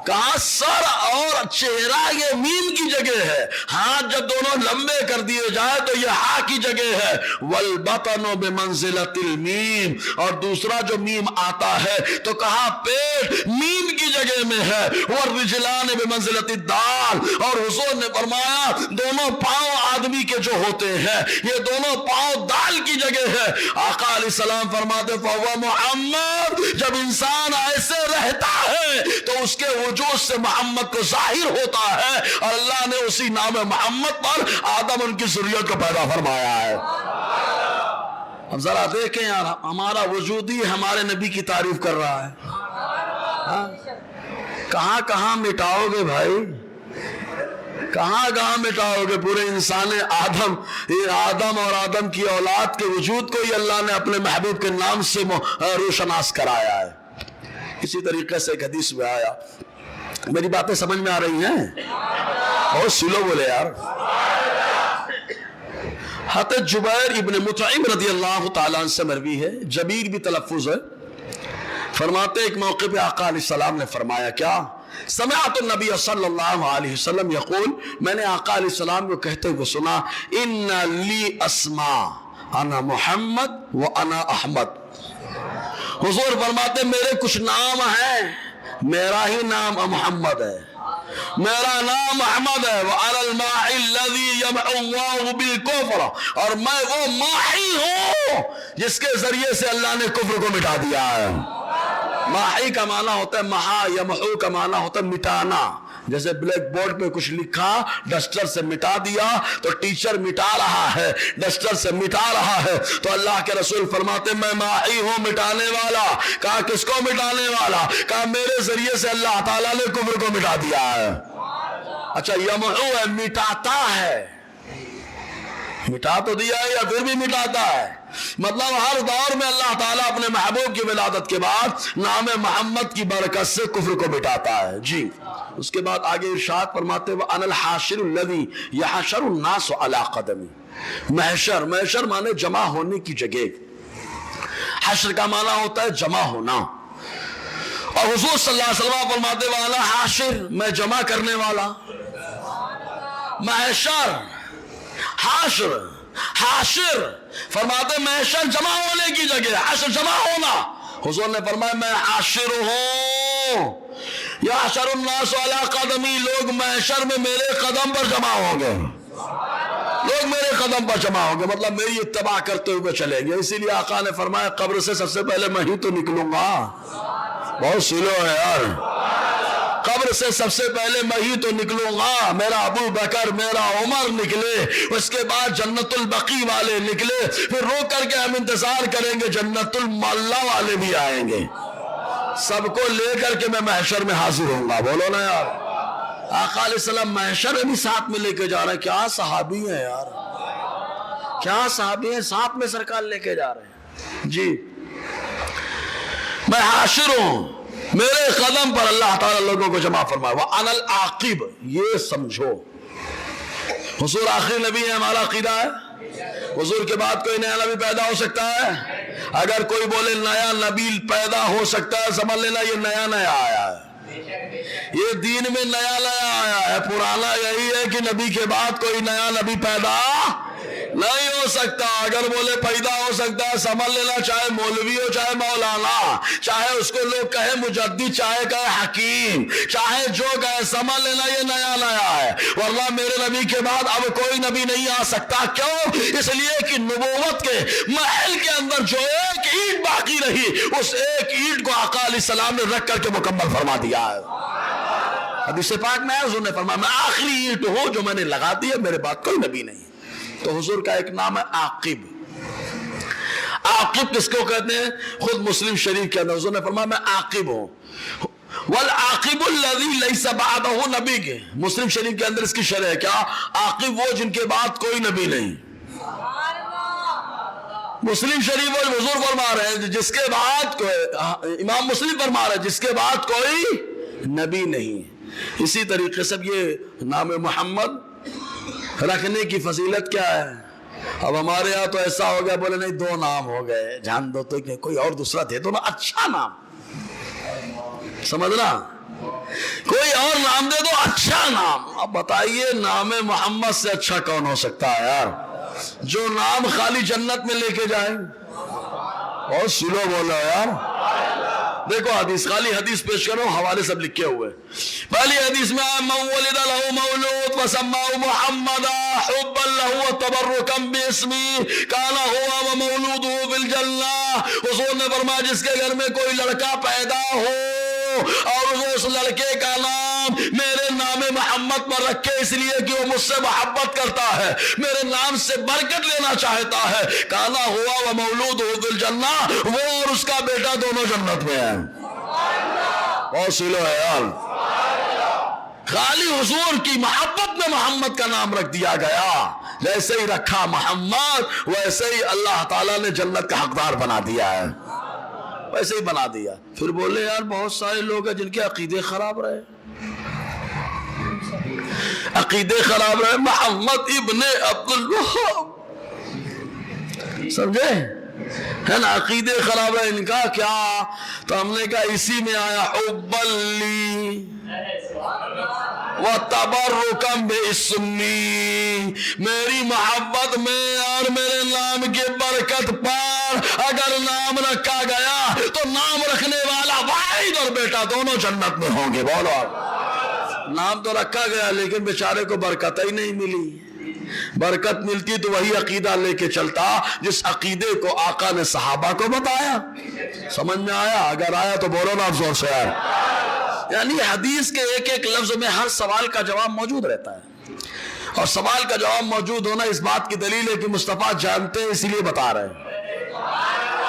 کہاں سر اور چہرہ یہ میم کی جگہ ہے. ہاتھ جب دونوں لمبے کر دیے جائے تو یہ ہا کی جگہ ہے. والبطن بمنزلۃ المیم. اور دوسرا جو میم آتا ہے تو کہاں پیٹ میم کی جگہ میں ہے. والرجلان بمنزلۃ الدال. اور حضور نے فرمایا دونوں پاؤں آدمی کے جو ہوتے ہیں یہ دونوں پاؤں دال کی جگہ ہے. آقا علیہ السلام فرماتے فهو محمد. جب انسان ایسے رہتا ہے تو اس کے وجود سے محمد کو ظاہر ہوتا ہے اور اللہ نے اسی نام محمد پر آدم ان کی ذریت کو پیدا فرمایا ہے. اب ذرا دیکھیں یار ہمارا وجود ہی ہمارے نبی کی تعریف کر رہا ہے. کہاں کہاں مٹاؤ گے بھائی, کہاں کہاں مٹاؤ گے پورے انسان آدم. یہ آدم اور آدم کی اولاد کے وجود کو ہی اللہ نے اپنے محبوب کے نام سے روشناس کرایا ہے. اسی طریقے سے ایک حدیث میں آیا. میری باتیں سمجھ میں آ رہی ہیں؟ بہت سلو بولے یار. حضرت جبیر ابن مطعم رضی اللہ تعالیٰ عنہ سے مروی ہے, جبیر بھی تلفظ ہے. فرماتے ایک موقع پہ آقا علیہ السلام نے فرمایا کیا سمعت النبی صلی اللہ علیہ وسلم یقول. میں نے آقا علیہ السلام کو کہتے ہوئے سنا ان لی اسماء انا محمد و انا احمد. حضور فرماتے میرے کچھ نام ہیں, میرا ہی نام محمد ہے, میرا نام احمد ہے. وَعَلَى الْمَاحِ الَّذِي يَمْحُ اللَّهُ بِالْكُفْرِ. اور میں وہ ماحی ہوں جس کے ذریعے سے اللہ نے کفر کو مٹا دیا ہے. ماحی کا معنی ہوتا ہے محا, یمحو کا معنی ہوتا ہے مٹانا. جیسے بلیک بورڈ پہ کچھ لکھا ڈسٹر سے مٹا دیا تو ٹیچر مٹا رہا ہے, ڈسٹر سے مٹا رہا ہے. تو اللہ کے رسول فرماتے میں ماحی ہوں مٹانے والا. کہا کس کو مٹانے والا؟ کہا میرے ذریعے سے اللہ تعالیٰ نے کفر کو مٹا دیا ہے. اچھا یمحو ہے مٹاتا ہے, مٹا تو دیا ہے یا پھر بھی مٹاتا ہے. مطلب ہر دور میں اللہ تعالیٰ اپنے محبوب کی ولادت کے بعد نام محمد کی برکت سے کفر کو مٹاتا ہے. جی اس کے بعد آگے ارشاد فرماتے ہیں انا الحاشر الذی یحشر الناس علی قدمی. محشر, محشر مانے جمع ہونے کی جگہ. حشر کا معنی ہوتا ہے جمع ہونا. اور حضور صلی اللہ علیہ وسلم فرماتے ہیں انا حاشر, میں جمع کرنے والا. محشر, حاشر, حاشر فرماتے محشر جمع ہونے کی جگہ, حشر جمع ہونا. حضور نے فرمایا میں حاشر ہوں. یحشر الناس علی قدمی. لوگ محشر میں میرے قدم پر جمع ہوں گے, لوگ میرے قدم پر جمع ہوں گے, مطلب میری اتباع کرتے ہوئے چلیں گے. اسی لیے آقا نے فرمایا قبر سے سب سے پہلے میں ہی تو نکلوں گا. بہت سلو ہے یار. قبر سے سب سے پہلے میں ہی تو نکلوں گا. میرا ابو بکر میرا عمر نکلے, اس کے بعد جنت البقیع والے نکلے, پھر رو کر کے ہم انتظار کریں گے جنت المعلا والے بھی آئیں گے. سب کو لے کر کے میں محشر میں حاضر ہوں گا. بولو نا یار. آقا علیہ السلام محشر میں بھی ساتھ میں لے کے جا رہے ہیں. کیا صحابی ہیں یار, کیا صحابی ہیں, ساتھ میں سرکار لے کے جا رہے ہیں. جی میں حاشر ہوں, میرے قدم پر اللہ تعالیٰ لوگوں کو جمع فرمائے. وَأَنَا الْعَاقِبُ. یہ سمجھو حضور آخری نبی ہے, ہمارا عقیدہ ہے. حضور کے بعد کوئی نیا نبی پیدا ہو سکتا ہے؟ اگر کوئی بولے نیا نبی پیدا ہو سکتا ہے سمجھ لینا یہ نیا نیا آیا ہے, یہ دین میں نیا نیا آیا ہے. پرانا یہی ہے کہ نبی کے بعد کوئی نیا نبی پیدا نہیں ہو سکتا. اگر بولے پیدا ہو سکتا ہے سمجھ لینا, چاہے مولوی ہو چاہے مولانا, چاہے اس کو لوگ کہے مجدد چاہے کہے حکیم, چاہے جو کہے, سمجھ لینا یہ نیا نیا ہے. ورنہ میرے نبی کے بعد اب کوئی نبی نہیں آ سکتا. کیوں؟ اس لیے کہ نبوت کے محل کے اندر جو ایک اینٹ باقی رہی, اس ایک اینٹ کو آقا علیہ السلام نے رکھ کر کے مکمل فرما دیا ہے. حدیث پاک میں حضور نے فرمایا میں آخری اینٹ ہوں جو میں نے لگا دی ہے, میرے بعد کوئی نبی نہیں. تو حضور کا ایک نام ہے عاقب. عاقب کس کو کہتے ہیں؟ خود مسلم شریف کے اندر حضور نے فرمایا میں عاقب ہوں. والعاقب الذی لیس بعدہ نبی, کے مسلم شریف کے اندر اس کی شرح ہے کیا؟ عاقب وہ جن کے بعد کوئی نبی نہیں. مسلم شریف وہ حضور فرما رہے ہیں جس کے بعد امام مسلم فرما رہے ہیں جس کے بعد کوئی نبی نہیں. اسی طریقے سے یہ نام محمد رکھنے کی فضیلت کیا ہے؟ اب ہمارے ہاں تو ایسا ہو گیا, بولے نہیں دو نام ہو گئے, جان دو تو کوئی اور دوسرا دے دو نا, اچھا نام سمجھنا, کوئی اور نام دے دو اچھا نام. اب بتائیے نام محمد سے اچھا کون ہو سکتا ہے یار, جو نام خالی جنت میں لے کے جائیں. اور سلو بولو یار. دیکھو حدیث, خالی حدیث پیش کرو, حوالے سب لکھے ہوئے. پہلی حدیث میں من ولد له مولود فسماه محمدا حبا له وتبركا باسمه كان هو ومولوده في الجنة. حضور نے فرمایا جس کے گھر میں کوئی لڑکا پیدا ہو اور وہ اس لڑکے کا نام میرے نام محمد پر رکھے, اس لیے کہ وہ مجھ سے محبت کرتا ہے, میرے نام سے برکت لینا چاہتا ہے, کانا ہوا و مولود ہو فی الجنہ, وہ اور اس کا بیٹا دونوں جنت میں ہیں. اور سلو ہے یار, خالی حضور کی محبت میں محمد کا نام رکھ دیا گیا. جیسے ہی رکھا محمد ویسے ہی اللہ تعالیٰ نے جنت کا حقدار بنا دیا ہے, ویسے ہی بنا دیا. پھر بولے یار بہت سارے لوگ ہیں جن کے عقیدے خراب رہے, عقیدے خراب رہے. محمد ابن عبدالوہاب, سمجھے ہے نا, عقیدے خراب ہے ان کا. کیا؟ تو ہم نے کہا اسی میں آیا حبا لی وتبرکا باسمی, میری محبت میں اور میرے نام کی برکت پر اگر نام رکھا گیا تو نام رکھنے والا والد اور بیٹا دونوں جنت میں ہوں گے. بولو, نام تو رکھا گیا لیکن بیچارے کو برکت ہی نہیں ملی. برکت ملتی تو وہی عقیدہ لے کے چلتا جس عقیدے کو آقا نے صحابہ کو بتایا. سمجھ میں آیا؟ اگر آیا تو بولو نا زور سے یار. یعنی حدیث کے ایک ایک لفظ میں ہر سوال کا جواب موجود رہتا ہے, اور سوال کا جواب موجود ہونا اس بات کی دلیل ہے کہ مصطفیٰ جانتے ہیں, اسی لیے بتا رہے ہیں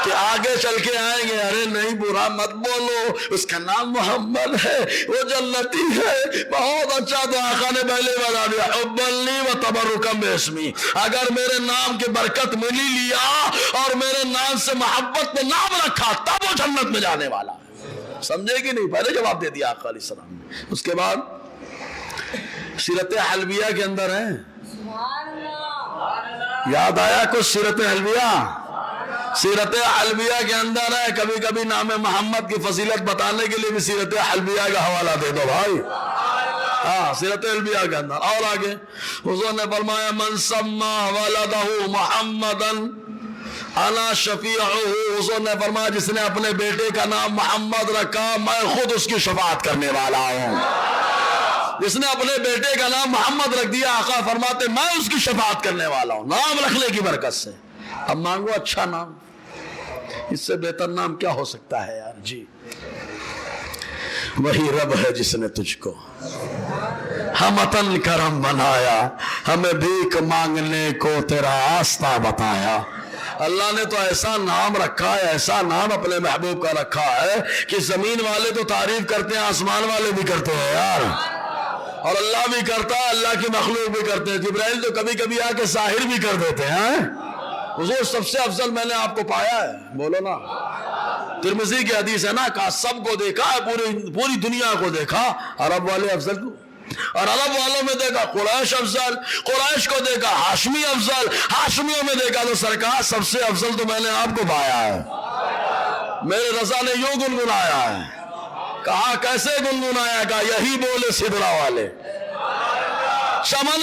کہ آگے چل کے آئیں گے. ارے نہیں برا مت بولو, اس کا نام محمد ہے, وہ جنتی ہے, بہت اچھا. تو آقا نے پہلے بتا دیا حبا لی وتبرکا باسمی, اگر میرے نام کی برکت ملی لیا اور میرے نام سے محبت میں نام رکھا تب وہ جنت میں جانے والا ہے. سمجھے کہ نہیں؟ پہلے جواب دے دیا آقا علیہ السلام نے. اس کے بعد سیرت حلبیہ کے اندر ہے, یاد آیا کچھ سیرت حلبیہ؟ سیرت حلبیہ کے اندر ہے. کبھی کبھی نام محمد کی فضیلت بتانے کے لیے بھی سیرت حلبیہ کا حوالہ دے دو بھائی. ہاں سیرت حلبیہ کے اندر. اور آگے حضور نے فرمایا من سما ولدہ محمدا انا شفیعہ. حضور نے فرمایا جس نے اپنے بیٹے کا نام محمد رکھا میں خود اس کی شفاعت کرنے والا ہوں. جس نے اپنے بیٹے کا نام محمد رکھ دیا آقا فرماتے میں اس کی شفاعت کرنے والا ہوں, نام رکھنے کی برکت سے. اب مانگو اچھا نام, اس سے بہتر نام کیا ہو سکتا ہے یار. جی وہی رب ہے جس نے تجھ کو ہم وطن کرم بنایا, ہمیں بھیک مانگنے کو تیرا راستہ بتایا. اللہ نے تو ایسا نام رکھا ہے, ایسا نام اپنے محبوب کا رکھا ہے کہ زمین والے تو تعریف کرتے ہیں, آسمان والے بھی کرتے ہیں یار, اور اللہ بھی کرتا ہے, اللہ کی مخلوق بھی کرتے ہیں. جبرائیل تو کبھی کبھی آ کے ظاہر بھی کر دیتے ہیں. حضور سب سے افضل میں نے آپ کو پایا ہے, بولو نا. ترمذی کی حدیث ہے نا, کہا سب کو دیکھا ہے, پوری دنیا کو دیکھا, عرب والے افضل کو, اور عرب والوں میں دیکھا قریش افضل, قریش کو دیکھا ہاشمی افضل, ہاشمیوں میں دیکھا تو سرکار سب سے افضل تو میں نے آپ کو پایا ہے. میرے رضا نے یوں گنگنایا ہے. کہا کیسے گنگنایا؟ کہا یہی بولے سدرا والے, چمن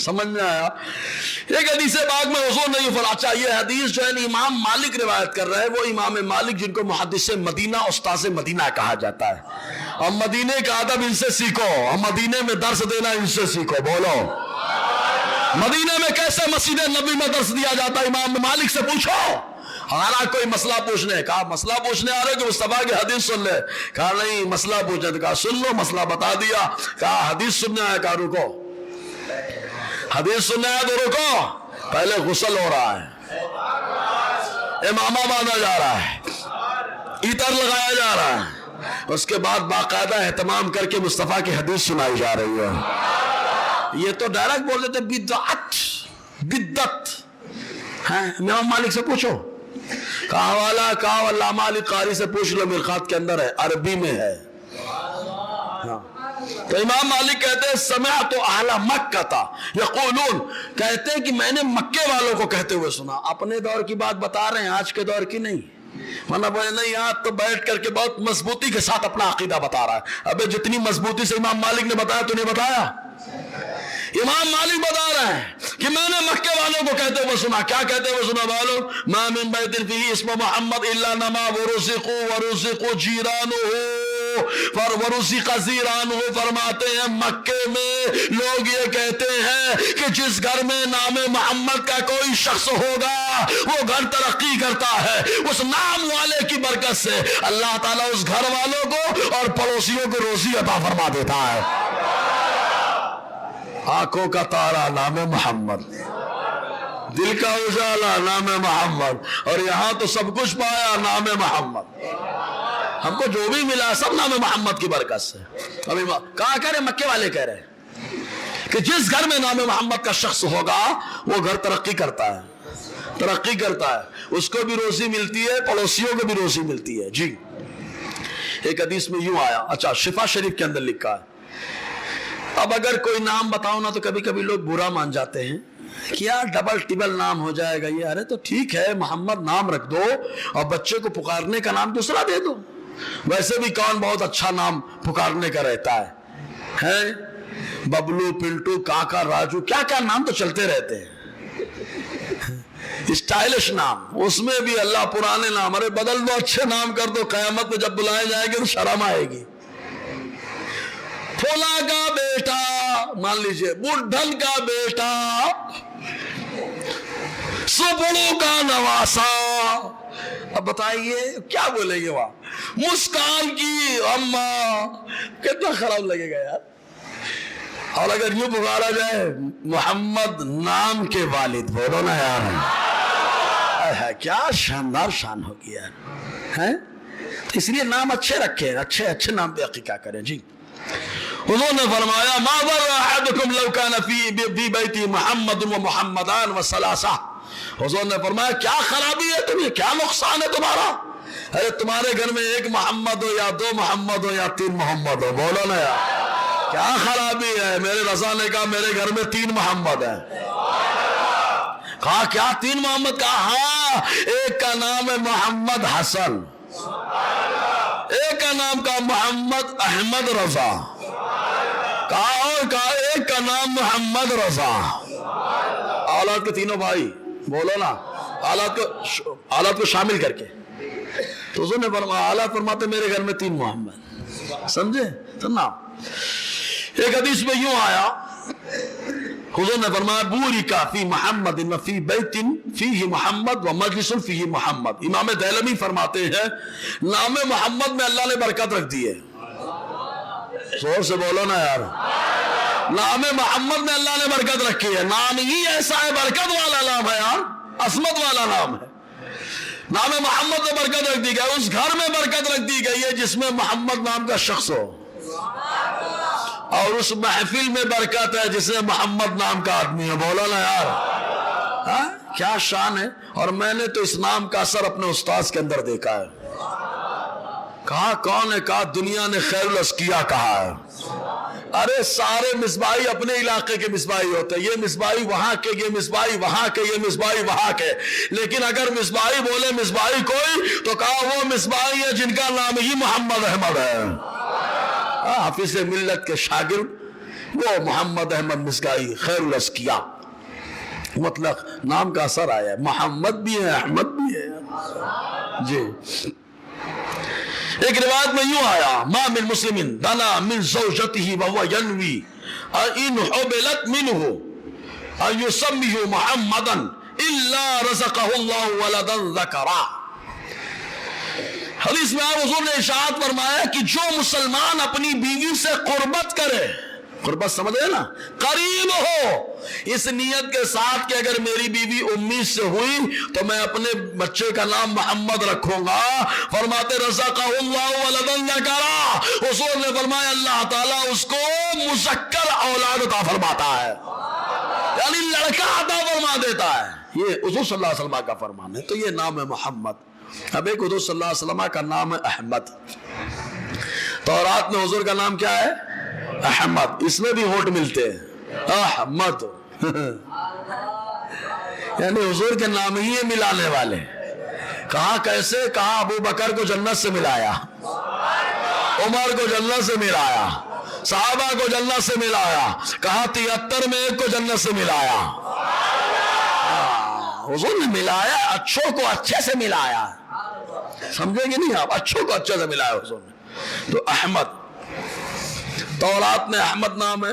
سمجھ میں آیا؟ ایک حدیث پاک میں حضور نے یہ فرمایا، اچھا یہ حدیث جو ہے امام مالک روایت کر رہے ہیں، وہ امام مالک جن کو محدث مدینہ، استاذ مدینہ کہا جاتا ہے، اور مدینے کا ادب ان سے سیکھو، اور مدینے میں درس دینا ان سے سیکھو، بولو مدینے میں کیسے مسجد نبی میں درس دیا جاتا ہے، امام مالک سے پوچھو۔ ہمارا کوئی مسئلہ پوچھنے، کہا مسئلہ پوچھنے آ رہے کہ مصطفیٰ کی حدیث سن لے، کہا نہیں مسئلہ پوچھنے، تو کہا سن لو، مسئلہ بتا دیا، کہا حدیث سننے آیا، کہا رکو، حدیث سننے آیا تو رکو، پہلے غسل ہو رہا ہے، امامہ باندھا جا رہا ہے، عطر لگایا جا رہا ہے، اس کے بعد باقاعدہ اہتمام کر کے مصطفیٰ کی حدیث سنائی جا رہی ہے۔ یہ تو ڈائریکٹ بول دیتے بدعت ہے، امام مالک سے پوچھو، کہا والا کہا اللہ مالک قاری سے پوچھ لو، مرقات کے اندر ہے، عربی میں ہے۔ تو امام مالک کہتے ہیں سمعت اہل مکہ یقولون، کہتے ہیں کہ میں نے مکے والوں کو کہتے ہوئے سنا، اپنے دور کی بات بتا رہے ہیں، آج کے دور کی نہیں، ورنہ بولے نہیں آج تو بیٹھ کر کے بہت مضبوطی کے ساتھ اپنا عقیدہ بتا رہا ہے۔ ابے جتنی مضبوطی سے امام مالک نے بتایا تو نے بتایا، امام مالک بتا رہے ہیں کہ میں نے مکے والوں کو کہتے ہوئے سنا، کیا کہتے ہوئے سنا؟ والوں ما من بیت فیہ اسم محمد الا نما ورزقوا جیرانہ ورزق جیرانہ، فرماتے ہیں مکے میں لوگ یہ کہتے ہیں کہ جس گھر میں نام محمد کا کوئی شخص ہوگا وہ گھر ترقی کرتا ہے، اس نام والے کی برکت سے اللہ تعالیٰ اس گھر والوں کو اور پڑوسیوں کو روزی عطا فرما دیتا ہے۔ آنکھوں کا تارا نام محمد، دل کا اجالا نام محمد، اور یہاں تو سب کچھ پایا نام محمد، ہم کو جو بھی ملا سب نام محمد کی برکت سے۔ ابھی کہا کہہ رہے مکے والے کہہ رہے کہ جس گھر میں نام محمد کا شخص ہوگا وہ گھر ترقی کرتا ہے، ترقی کرتا ہے، اس کو بھی روزی ملتی ہے، پڑوسیوں کو بھی روزی ملتی ہے۔ جی ایک حدیث میں یوں آیا، اچھا شفا شریف کے اندر لکھا ہے، اب اگر کوئی نام بتاؤ نا تو کبھی کبھی لوگ برا مان جاتے ہیں کہ یار ڈبل ٹبل نام ہو جائے گا یہ، ارے تو ٹھیک ہے محمد نام رکھ دو اور بچے کو پکارنے کا نام دوسرا دے دو، ویسے بھی کون بہت اچھا نام پکارنے کا رہتا ہے، ببلو پنٹو کاکا راجو کیا کیا نام تو چلتے رہتے ہیں، اسٹائلش نام، اس میں بھی اللہ پرانے نام، ارے بدل دو، اچھے نام کر دو، قیامت میں جب بلائے جائیں گے تو شرم آئے گی۔ پھولا کا بیٹا مان لیجئے، بڈھن کا بیٹا، سبڑوں کا نواسا، اب بتائیے کیا بولیں گے وہاں، مسکان کی اماں، کتنا خراب لگے گا یار۔ اور اگر یوں پکارا جائے محمد نام کے والد، بولو نا یار، کیا شاندار شان ہوگی یار، تو اس لیے نام اچھے رکھے، اچھے اچھے نام پہ عقیقہ کریں۔ جی انہوں نے فرمایا ما ضر احدکم لو کان فی بیتی محمد و محمدان و ثلاثہ، حضور نے فرمایا کیا خرابی ہے تمہیں، کیا نقصان ہے تمہارا، ارے تمہارے گھر میں ایک محمد ہو یا دو محمد ہو یا تین محمد ہو، بولو نا یار کیا خرابی ہے۔ میرے رضا نے کہا میرے گھر میں 3 محمد ہیں، کہا کیا 3 محمد، کہا ہاں، ایک کا نام ہے محمد حسن، ایک کا نام کا محمد احمد رضا، کہا اور کہا ایک کا نام محمد رضا، اولاد کے تینوں بھائی، بولو نا اولاد کو شامل کر کے، تو حضور نے فرمایا اولاد فرماتے میرے گھر میں 3 محمد، سمجھے سننا۔ ایک حدیث میں یوں آیا، حضور نے فرمایا بورک فی محمد و فی بیت فیہ محمد و مجلس فیہ محمد، امام دہلوی فرماتے ہیں نام محمد میں اللہ نے برکت رکھ دی ہے، زور سے بولو نا یار، نام محمد میں اللہ نے برکت رکھی ہے، نام ہی ایسا ہے برکت والا نام ہے یار، عظمت والا نام ہے، نام محمد میں برکت رکھ دی گئی، اس گھر میں برکت رکھ دی گئی ہے جس میں محمد نام کا شخص ہو، اور اس محفل میں برکت ہے جس میں محمد نام کا آدمی ہے، بولو نا یار کیا شان ہے۔ اور میں نے تو اس نام کا اثر اپنے استاذ کے اندر دیکھا ہے، کہا کون ہے، کہا دنیا نے خیر الاسقیہ کہا ہے، ارے سارے مصباحی اپنے علاقے کے مصباحی ہوتے ہیں، یہ مصباحی وہاں کے، یہ مصباحی وہاں کے، یہ مصباحی وہاں کے، لیکن اگر مصباحی بولے مصباحی کوئی تو کہا وہ مصباحی ہے جن کا نام ہی محمد احمد ہے، حافظ ملت کے شاگرد وہ محمد احمد مسکائی خیر الاسکیا، مطلق نام کا اثر آیا ہے، محمد بھی ہے احمد بھی ہے جی۔ ایک روایت میں یوں آیا، ما من مسلم دنا من زوجته وهو ينوي ان حبلت منه ان يسميه محمدا الا رزقه الله ولدا ذکرا۔ حدیث میں حضور نے ارشاد فرمایا کہ جو مسلمان اپنی بیوی سے قربت کرے، قربت سمجھ رہے نا، قریب ہو اس نیت کے ساتھ کہ اگر میری بیوی امی سے ہوئی تو میں اپنے بچے کا نام محمد رکھوں گا، فرماتے رزقہ اللہ ولدا ذکرا، حضور نے فرمایا اللہ تعالیٰ اس کو مذکر اولاد عطا فرماتا ہے، یعنی لڑکا عطا فرما دیتا ہے۔ یہ حضور صلی اللہ علیہ وسلم کا فرمان ہے، تو یہ نام ہے محمد۔ اب ایک حضور صلی اللہ علیہ وسلم کا نام ہے احمد، تورات میں حضور کا نام کیا ہے؟ احمد، اس میں بھی ہونٹ ملتے ہیں احمد یعنی حضور کے نام ہی ملانے والے۔ کہا کیسے؟ کہا ابو بکر کو جنت سے ملایا، عمر کو جنت سے ملایا، صحابہ کو جنت سے ملایا، کہا 73 میں ایک کو جنت سے ملایا۔ حضور نے ملایا، اچھوں کو اچھے سے ملایا، سمجھیں گے نہیں آپ، اچھوں کو اچھے سے ملایا حضور نے۔ تو احمد، تورات میں احمد نام ہے،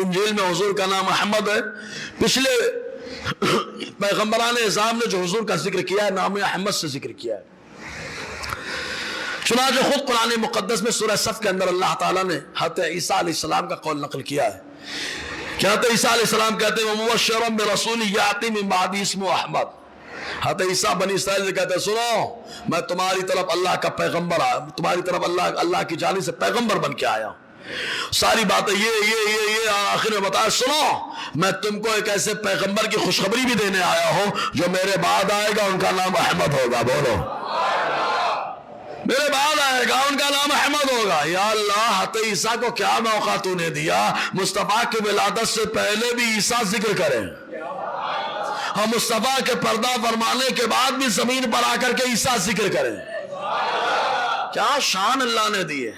انجیل میں حضور کا نام احمد ہے۔ پچھلے پیغمبران اعظام نے جو حضور کا ذکر کیا ہے نام احمد سے ذکر کیا ہے۔ چنانچہ خود قرآن مقدس میں سورہ صف کے اندر اللہ تعالیٰ نے حضرت عیسیٰ علیہ السلام کا قول نقل کیا ہے کہ حضرت عیسیٰ علیہ السلام کہتے ہیں وَمُبَشِّرًا بِرَسُولٍ يَأْتِي مِن بَعْدِهِ اسْمُهُ احمد۔ حضرت عیسیٰ بنی اسرائیل سے کہتے ہیں سنو میں تمہاری طرف اللہ کا پیغمبر آیا، تمہاری طرف اللہ کی جانب سے پیغمبر بن کے آیا ہوں، ساری باتیں یہ آخر میں بتایا، سنو میں تم کو ایک ایسے پیغمبر کی خوشخبری بھی دینے آیا ہوں جو میرے بعد آئے گا، ان کا نام احمد ہوگا۔ بولو میرے بعد آئے گا، ان کا نام احمد ہوگا۔ یا اللہ، حضرت عیسیٰ کو کیا موقع تو نے دیا، مصطفیٰ کی ولادت سے پہلے بھی عیسیٰ ذکر کریں، ہم مصطفیٰ کے پردہ فرمانے کے بعد بھی زمین پر آ کر کے عیسیٰ ذکر کریں۔ کیا شان اللہ نے دی ہے۔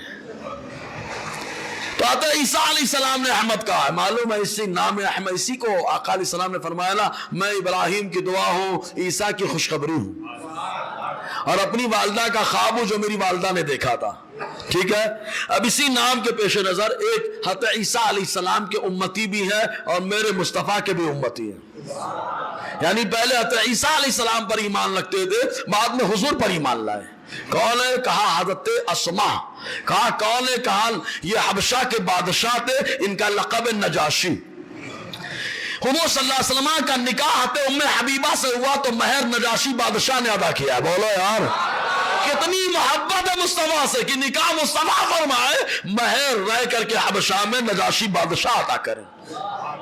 تو آتا عیسیٰ علیہ السلام نے احمد کہا ہے، معلوم ہے اسی نام احمد، اسی کو آقا علیہ السلام نے فرمایا نا میں ابراہیم کی دعا ہوں، عیسیٰ کی خوشخبری ہوں، اور اپنی والدہ کا خواب ہوں جو میری والدہ نے دیکھا تھا۔ ٹھیک ہے، اب اسی نام کے پیش نظر ایک حضرت عیسیٰ علیہ السلام کے امتی بھی ہے اور میرے مصطفیٰ کے بھی امتی ہیں، یعنی پہلے حضرت عیسیٰ علیہ السلام پر ایمان رکھتے تھے، بعد میں حضور پر ایمان لائے۔ کون ہے؟ کہا حضرت اسما۔ کہا کون ہے؟ کہا یہ حبشہ کے بادشاہ تھے، ان کا لقب نجاشی۔ حضور صلی اللہ علیہ وسلم کا نکاح حضرت ام حبیبہ سے ہوا تو مہر نجاشی بادشاہ نے ادا کیا۔ بولو یار کتنی محبت ہے مصطفیٰ سے کہ نکاح مصطفیٰ فرمائے، مہر رہ کر کے حبشہ میں نجاشی بادشاہ عطا کرے،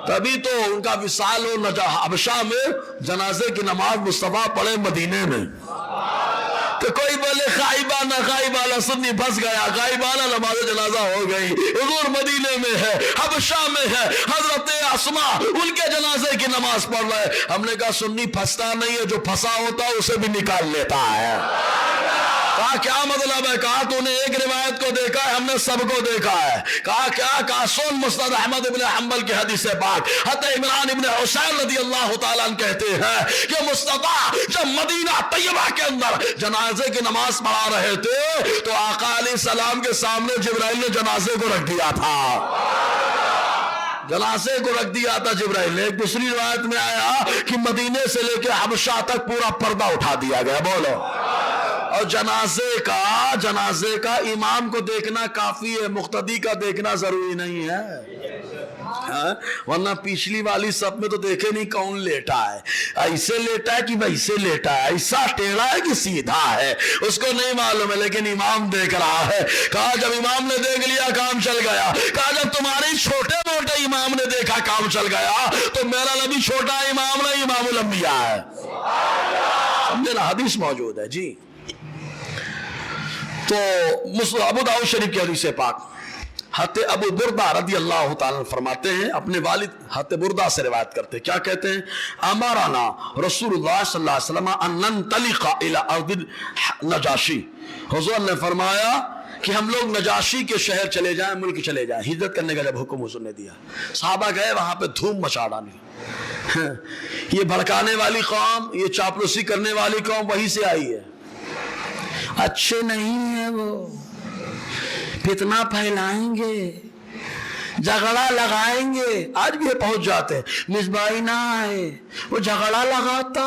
تبھی تو ان کا وصال ہو۔ حبشہ میں جنازے کی نماز مصطفیٰ پڑھے مدینے میں، تو کوئی بولے خائبانہ خائبانہ سنی پھنس گیا، خائبانہ نماز جنازہ ہو گئی، حضور مدینے میں ہے، حبشہ میں ہے، حضرت اسما ان کے جنازے کی نماز پڑھ رہے۔ ہم نے کہا سنی پھنستا نہیں ہے، جو پھنسا ہوتا ہے اسے بھی نکال لیتا ہے۔ کہا کیا مطلب ہے؟ کہا تو نے ایک روایت کو دیکھا ہے، ہم نے سب کو دیکھا ہے۔ کہا کیا؟ کہا سن مسند احمد ابن حنبل کی حدیث پاک، حضرت عمران ابن حسین رضی اللہ تعالیٰ عنہ کہتے ہیں کہ مصطفیٰ جب مدینہ طیبہ کے اندر جنازے کی نماز پڑھا رہے تھے تو آقا علیہ السلام کے سامنے جبرائیل نے جنازے کو رکھ دیا تھا، جنازے کو رکھ دیا تھا جبرائیل نے۔ ایک دوسری روایت میں آیا کہ مدینے سے لے کے حبشہ تک پورا پردہ اٹھا دیا گیا۔ بولو، اور جنازے کا امام کو دیکھنا کافی ہے، مقتدی کا دیکھنا ضروری نہیں ہے، ورنہ پچھلی والی سب میں تو دیکھے نہیں کون لیٹا ہے، ایسے لیٹا ہے کہ ویسے لیٹا ہے، ایسا ٹیڑھا ہے کہ سیدھا ہے، اس کو نہیں معلوم ہے، لیکن امام دیکھ رہا ہے۔ کہا جب امام نے دیکھ لیا کام چل گیا۔ کہا جب تمہاری چھوٹے موٹے امام نے دیکھا کام چل گیا تو میرا نبی چھوٹا امام نہیں، امام الانبیاء ہے۔ سمجھے نا، حدیث موجود ہے جی۔ تو ابو داؤد شریف کی حدیث پاک حضرت ابو بردہ رضی اللہ تعالیٰ فرماتے ہیں، اپنے والد حضرت بردہ سے روایت کرتے ہیں، کیا کہتے ہیں؟ امرنا رسول اللہ صلی اللہ علیہ وسلم ان ننطلق الى ارض نجاشی، حضور نے فرمایا کہ ہم لوگ نجاشی کے شہر چلے جائیں، ملک چلے جائیں، ہجرت کرنے کا جب حکم حضور نے دیا، صحابہ گئے، وہاں پہ دھوم مچا ڈالی۔ یہ بھڑکانے والی قوم، یہ چاپلوسی کرنے والی قوم وہیں سے آئی ہے، اچھے نہیں ہیں، وہ فتنہ پھیلائیں گے، جھگڑا لگائیں گے۔ آج بھی یہ پہنچ جاتے، مصباحی نہ آئے، وہ جھگڑا لگاتا،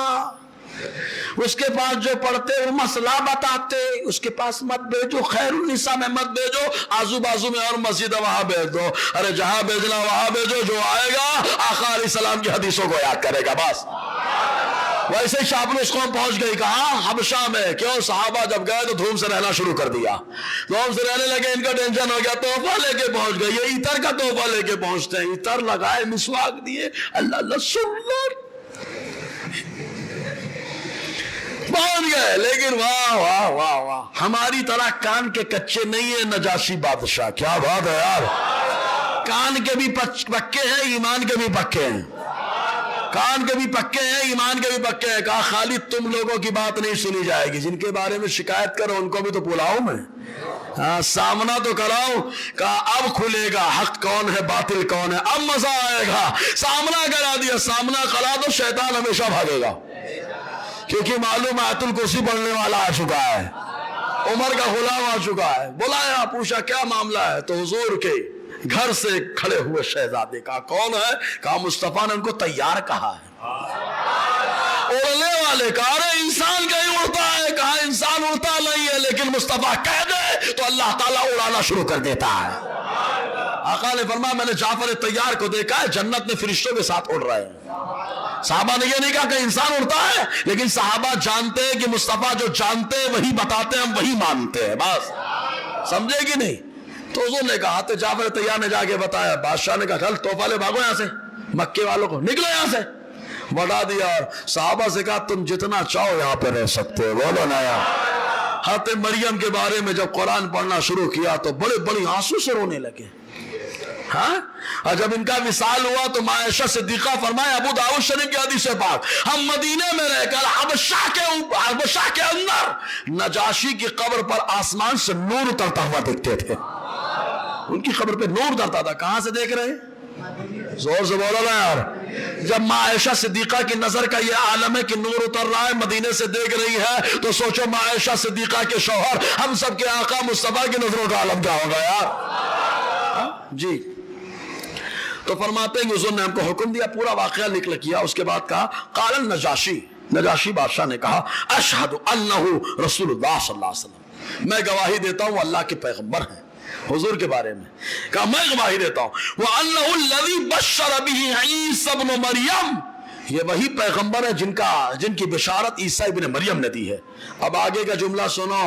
اس کے پاس جو پڑھتے وہ مسئلہ بتاتے، اس کے پاس مت بھیجو، خیر النساء میں مت بھیجو، آزو بازو میں اور مسجد ہے وہاں بھیج دو، ارے جہاں بھیجنا وہاں بھیجو، جو آئے گا آقا علیہ السلام کی حدیثوں کو یاد کرے گا بس۔ ویسے چاپلوس قوم پہنچ گئی کہاں؟ حبشہ میں۔ کیوں؟ صحابہ جب گئے تو دھوم سے رہنا شروع کر دیا، دھوم سے رہنے لگے، ان کا ٹینشن ہو گیا، تحفہ لے کے پہنچ گئے، یہ عطر کا تحفہ لے کے پہنچتے ہیں، عطر لگائے، مسواک دیے، اللہ اللہ سنت پہنچ گئے۔ لیکن واہ واہ واہ واہ، ہماری طرح کان کے کچے نہیں ہیں نجاشی بادشاہ، کیا بات ہے یار، کان کے بھی پکے ہیں، ایمان کے بھی پکے ہیں، کان کے بھی پکے ہیں، ایمان کے بھی پکے ہیں۔ کہا خالد تم لوگوں کی بات نہیں سنی جائے گی، جن کے بارے میں شکایت کرو ان کو بھی تو بلاؤ میں، ہاں سامنا تو کراؤ۔ کہا اب کھلے گا حق کون ہے باطل کون ہے، اب مزہ آئے گا۔ سامنا کرا دیا، سامنا کرا تو شیطان ہمیشہ بھاگے گا، کیونکہ معلوم آیت الکرسی پڑھنے والا آ چکا ہے، عمر کا غلام آ چکا ہے۔ بلایا، پوچھا کیا معاملہ ہے، تو حضور کے گھر سے کھڑے ہوئے شہزادے، کہا کون ہے؟ کہا مصطفیٰ نے ان کو تیار کہا ہے۔ اڑنے والے، کہا ارے انسان کہیں اڑتا ہے، کہا انسان اڑتا نہیں ہے، لیکن مصطفیٰ کہہ دے تو اللہ تعالیٰ اڑانا شروع کر دیتا ہے۔ آقا نے فرمایا میں نے جعفر تیار کو دیکھا ہے، جنت میں فرشتوں کے ساتھ اڑ رہے ہیں۔ صحابہ نے یہ نہیں کہا کہ انسان اڑتا ہے، لیکن صحابہ جانتے ہیں کہ مصطفیٰ جو جانتے ہیں وہی بتاتے ہیں، ہم وہی مانتے ہیں، بس سمجھے کہ نہیں؟ تو حضور نے کہا تو جعفر تیار نے جا کے بتایا، بادشاہ نے کہا چل تحفہ لے بھاگو یہاں سے، مکے والوں کو نکلو یہاں سے، بڑھا دیا۔ اور صحابہ سے کہا تم جتنا چاہو یہاں پہ رہ سکتے ہو، بولو نا یار۔ حضرت مریم کے بارے میں جب قرآن پڑھنا شروع کیا تو بڑے بڑی آنسو سے رونے لگے، ہاں۔ اور جب ان کا وصال ہوا تو ماں عائشہ صدیقہ فرمائے، ابو داؤد شریف کی حدیث پاک، ہم مدینے میں رہ کر حبشہ کے اندر نجاشی کی قبر پر آسمان سے نور اترتا ہوا دیکھتے تھے، ان کی قبر پہ نور اترتا تھا۔ کہاں سے دیکھ رہے ہیں؟ زور سے بولو نا یار۔ جب ماں عائشہ صدیقہ کی نظر کا یہ عالم ہے کہ نور اتر رہا ہے، مدینے سے دیکھ رہی ہے، تو سوچو ماں عائشہ صدیقہ کے شوہر، ہم سب کے آقا مصطفیٰ کی نظروں کا عالم کیا ہوگا یار؟ جی تو فرماتے ہیں کہ حضور نے ہم کو حکم دیا، پورا واقعہ نقل کیا، اس کے بعد کہا قال النجاشی، نجاشی بادشاہ نے کہا اشہد انہ رسول اللہ صلی اللہ علیہ وسلم، میں گواہی دیتا ہوں اللہ کے پیغمبر ہیں، حضور کے بارے میں کہا میں گواہی دیتا ہوں، وَأَنَّهُ الَّذِي بَشَّرَ بِهِ عِيسَى ابْنُ مَرْيَمَ، یہ وہی پیغمبر ہے جن کی بشارت عیسیٰ ابن مریم نے دی ہے۔ اب آگے کا جملہ سنو،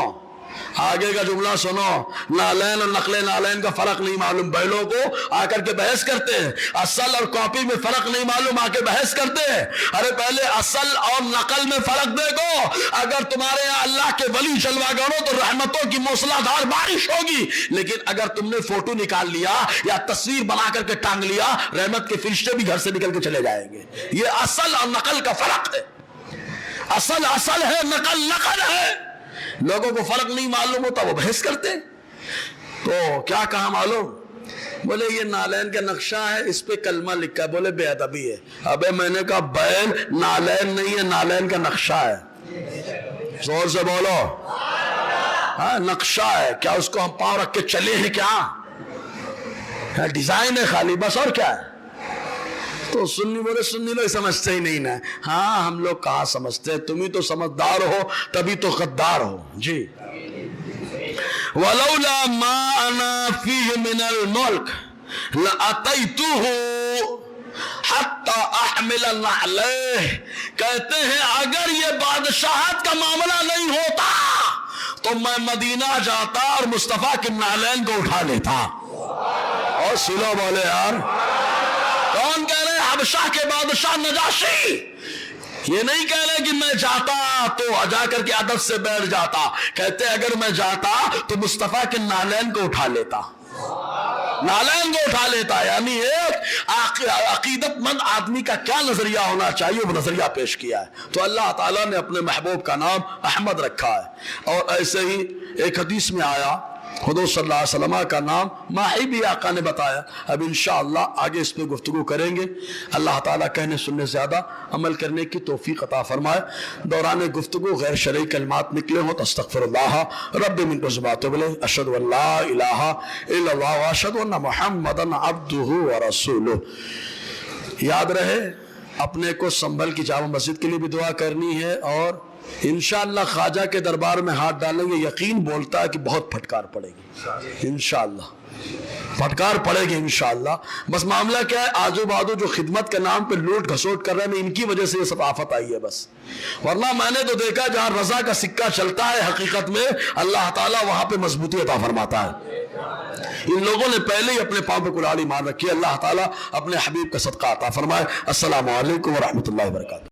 آگے کا جملہ سنو، نالین اور نقل نالین کا فرق نہیں معلوم، بیلوں کو آ کر کے بحث کرتے ہیں، اصل اور کاپی میں فرق نہیں معلوم، آ کے بحث کرتے ہیں۔ ارے پہلے اصل اور نقل میں فرق دیکھو، اگر تمہارے یہاں اللہ کے ولی جلوہ گرو تو رحمتوں کی موسلا دھار بارش ہوگی، لیکن اگر تم نے فوٹو نکال لیا یا تصویر بنا کر کے ٹانگ لیا، رحمت کے فرشتے بھی گھر سے نکل کے چلے جائیں گے۔ یہ اصل اور نقل کا فرق ہے، اصل اصل ہے، نقل نقل ہے۔ لوگوں کو فرق نہیں معلوم ہوتا، وہ بحث کرتے۔ تو کیا کہا معلوم؟ بولے یہ نالین کا نقشہ ہے، اس پہ کلمہ لکھا ہے، بولے بے ادبی ہے۔ ابے میں نے کہا بیل نالین نہیں ہے، نالین کا نقشہ ہے، زور سے بولو، ہاں نقشہ ہے، کیا اس کو ہم پاؤں رکھ کے چلے ہیں کیا؟ ڈیزائن ہے خالی، بس، اور کیا ہے؟ تو سنی بولے سنی لوگ سمجھتے ہی نہیں نا، ہاں ہم لوگ کہاں سمجھتے، تم ہی تو سمجھدار ہو تبھی تو غدار ہو۔ جی وَلَوْلَا مَا أَنَا فِيهِ مِنَ الْمُلْكِ لَأَتَيْتُهُ حَتَّى أَحْمِلَ نَعْلَيْهِ، کہتے ہیں اگر یہ بادشاہت کا معاملہ نہیں ہوتا تو میں مدینہ جاتا اور مصطفیٰ کے نالین کو اٹھا لیتا۔ اور سلو بولے یار، کون کہہ رہے ہیں؟ حبشہ کے بادشاہ نجاشی۔ یہ نہیں کہہ رہے کہ میں جاتا تو جا کر کے ادب سے بیٹھ جاتا، کہتے اگر میں جاتا تو مصطفیٰ کے نالین کو اٹھا لیتا، نالین کو اٹھا لیتا۔ یعنی ایک عقیدت مند آدمی کا کیا نظریہ ہونا چاہیے، وہ نظریہ پیش کیا ہے۔ تو اللہ تعالیٰ نے اپنے محبوب کا نام احمد رکھا ہے۔ اور ایسے ہی ایک حدیث میں آیا حضور صلی اللہ علیہ وسلم کا نام ماہی بھی آقا نے بتایا. اب انشاءاللہ آگے اس پہ گفتگو کریں گے. اللہ تعالیٰ کہنے سننے زیادہ عمل کرنے کی توفیق عطا فرمائے. دوران گفتگو غیر شرعی کلمات نکلے ہوں تو استغفر اللہ رب من واتوب الیہ. اشہد ان لا الہ الا اللہ واشہد ان محمدا عبدہ ورسولہ. یاد رہے اپنے کو سنبھل کی جامع مسجد کے لیے بھی دعا کرنی ہے، اور انشاءاللہ خواجہ کے دربار میں ہاتھ ڈالیں گے. یقین بولتا ہے کہ بہت پھٹکار پڑے گی، انشاءاللہ پھٹکار پڑے گی انشاءاللہ. بس معاملہ کیا ہے، آجو بادو جو خدمت کے نام پہ لوٹ گھسوٹ کر رہے ہیں، ان کی وجہ سے یہ سب آفت آئی ہے بس. ورنہ میں نے تو دیکھا جہاں رضا کا سکہ چلتا ہے حقیقت میں اللہ تعالیٰ وہاں پہ مضبوطی عطا فرماتا ہے. ان لوگوں نے پہلے ہی اپنے پاؤں پہ کلاڑی مار رکھی ہے. اللہ تعالیٰ اپنے حبیب کا صدقہ عطا فرمائے. السلام علیکم ورحمۃ اللہ وبرکاتہ.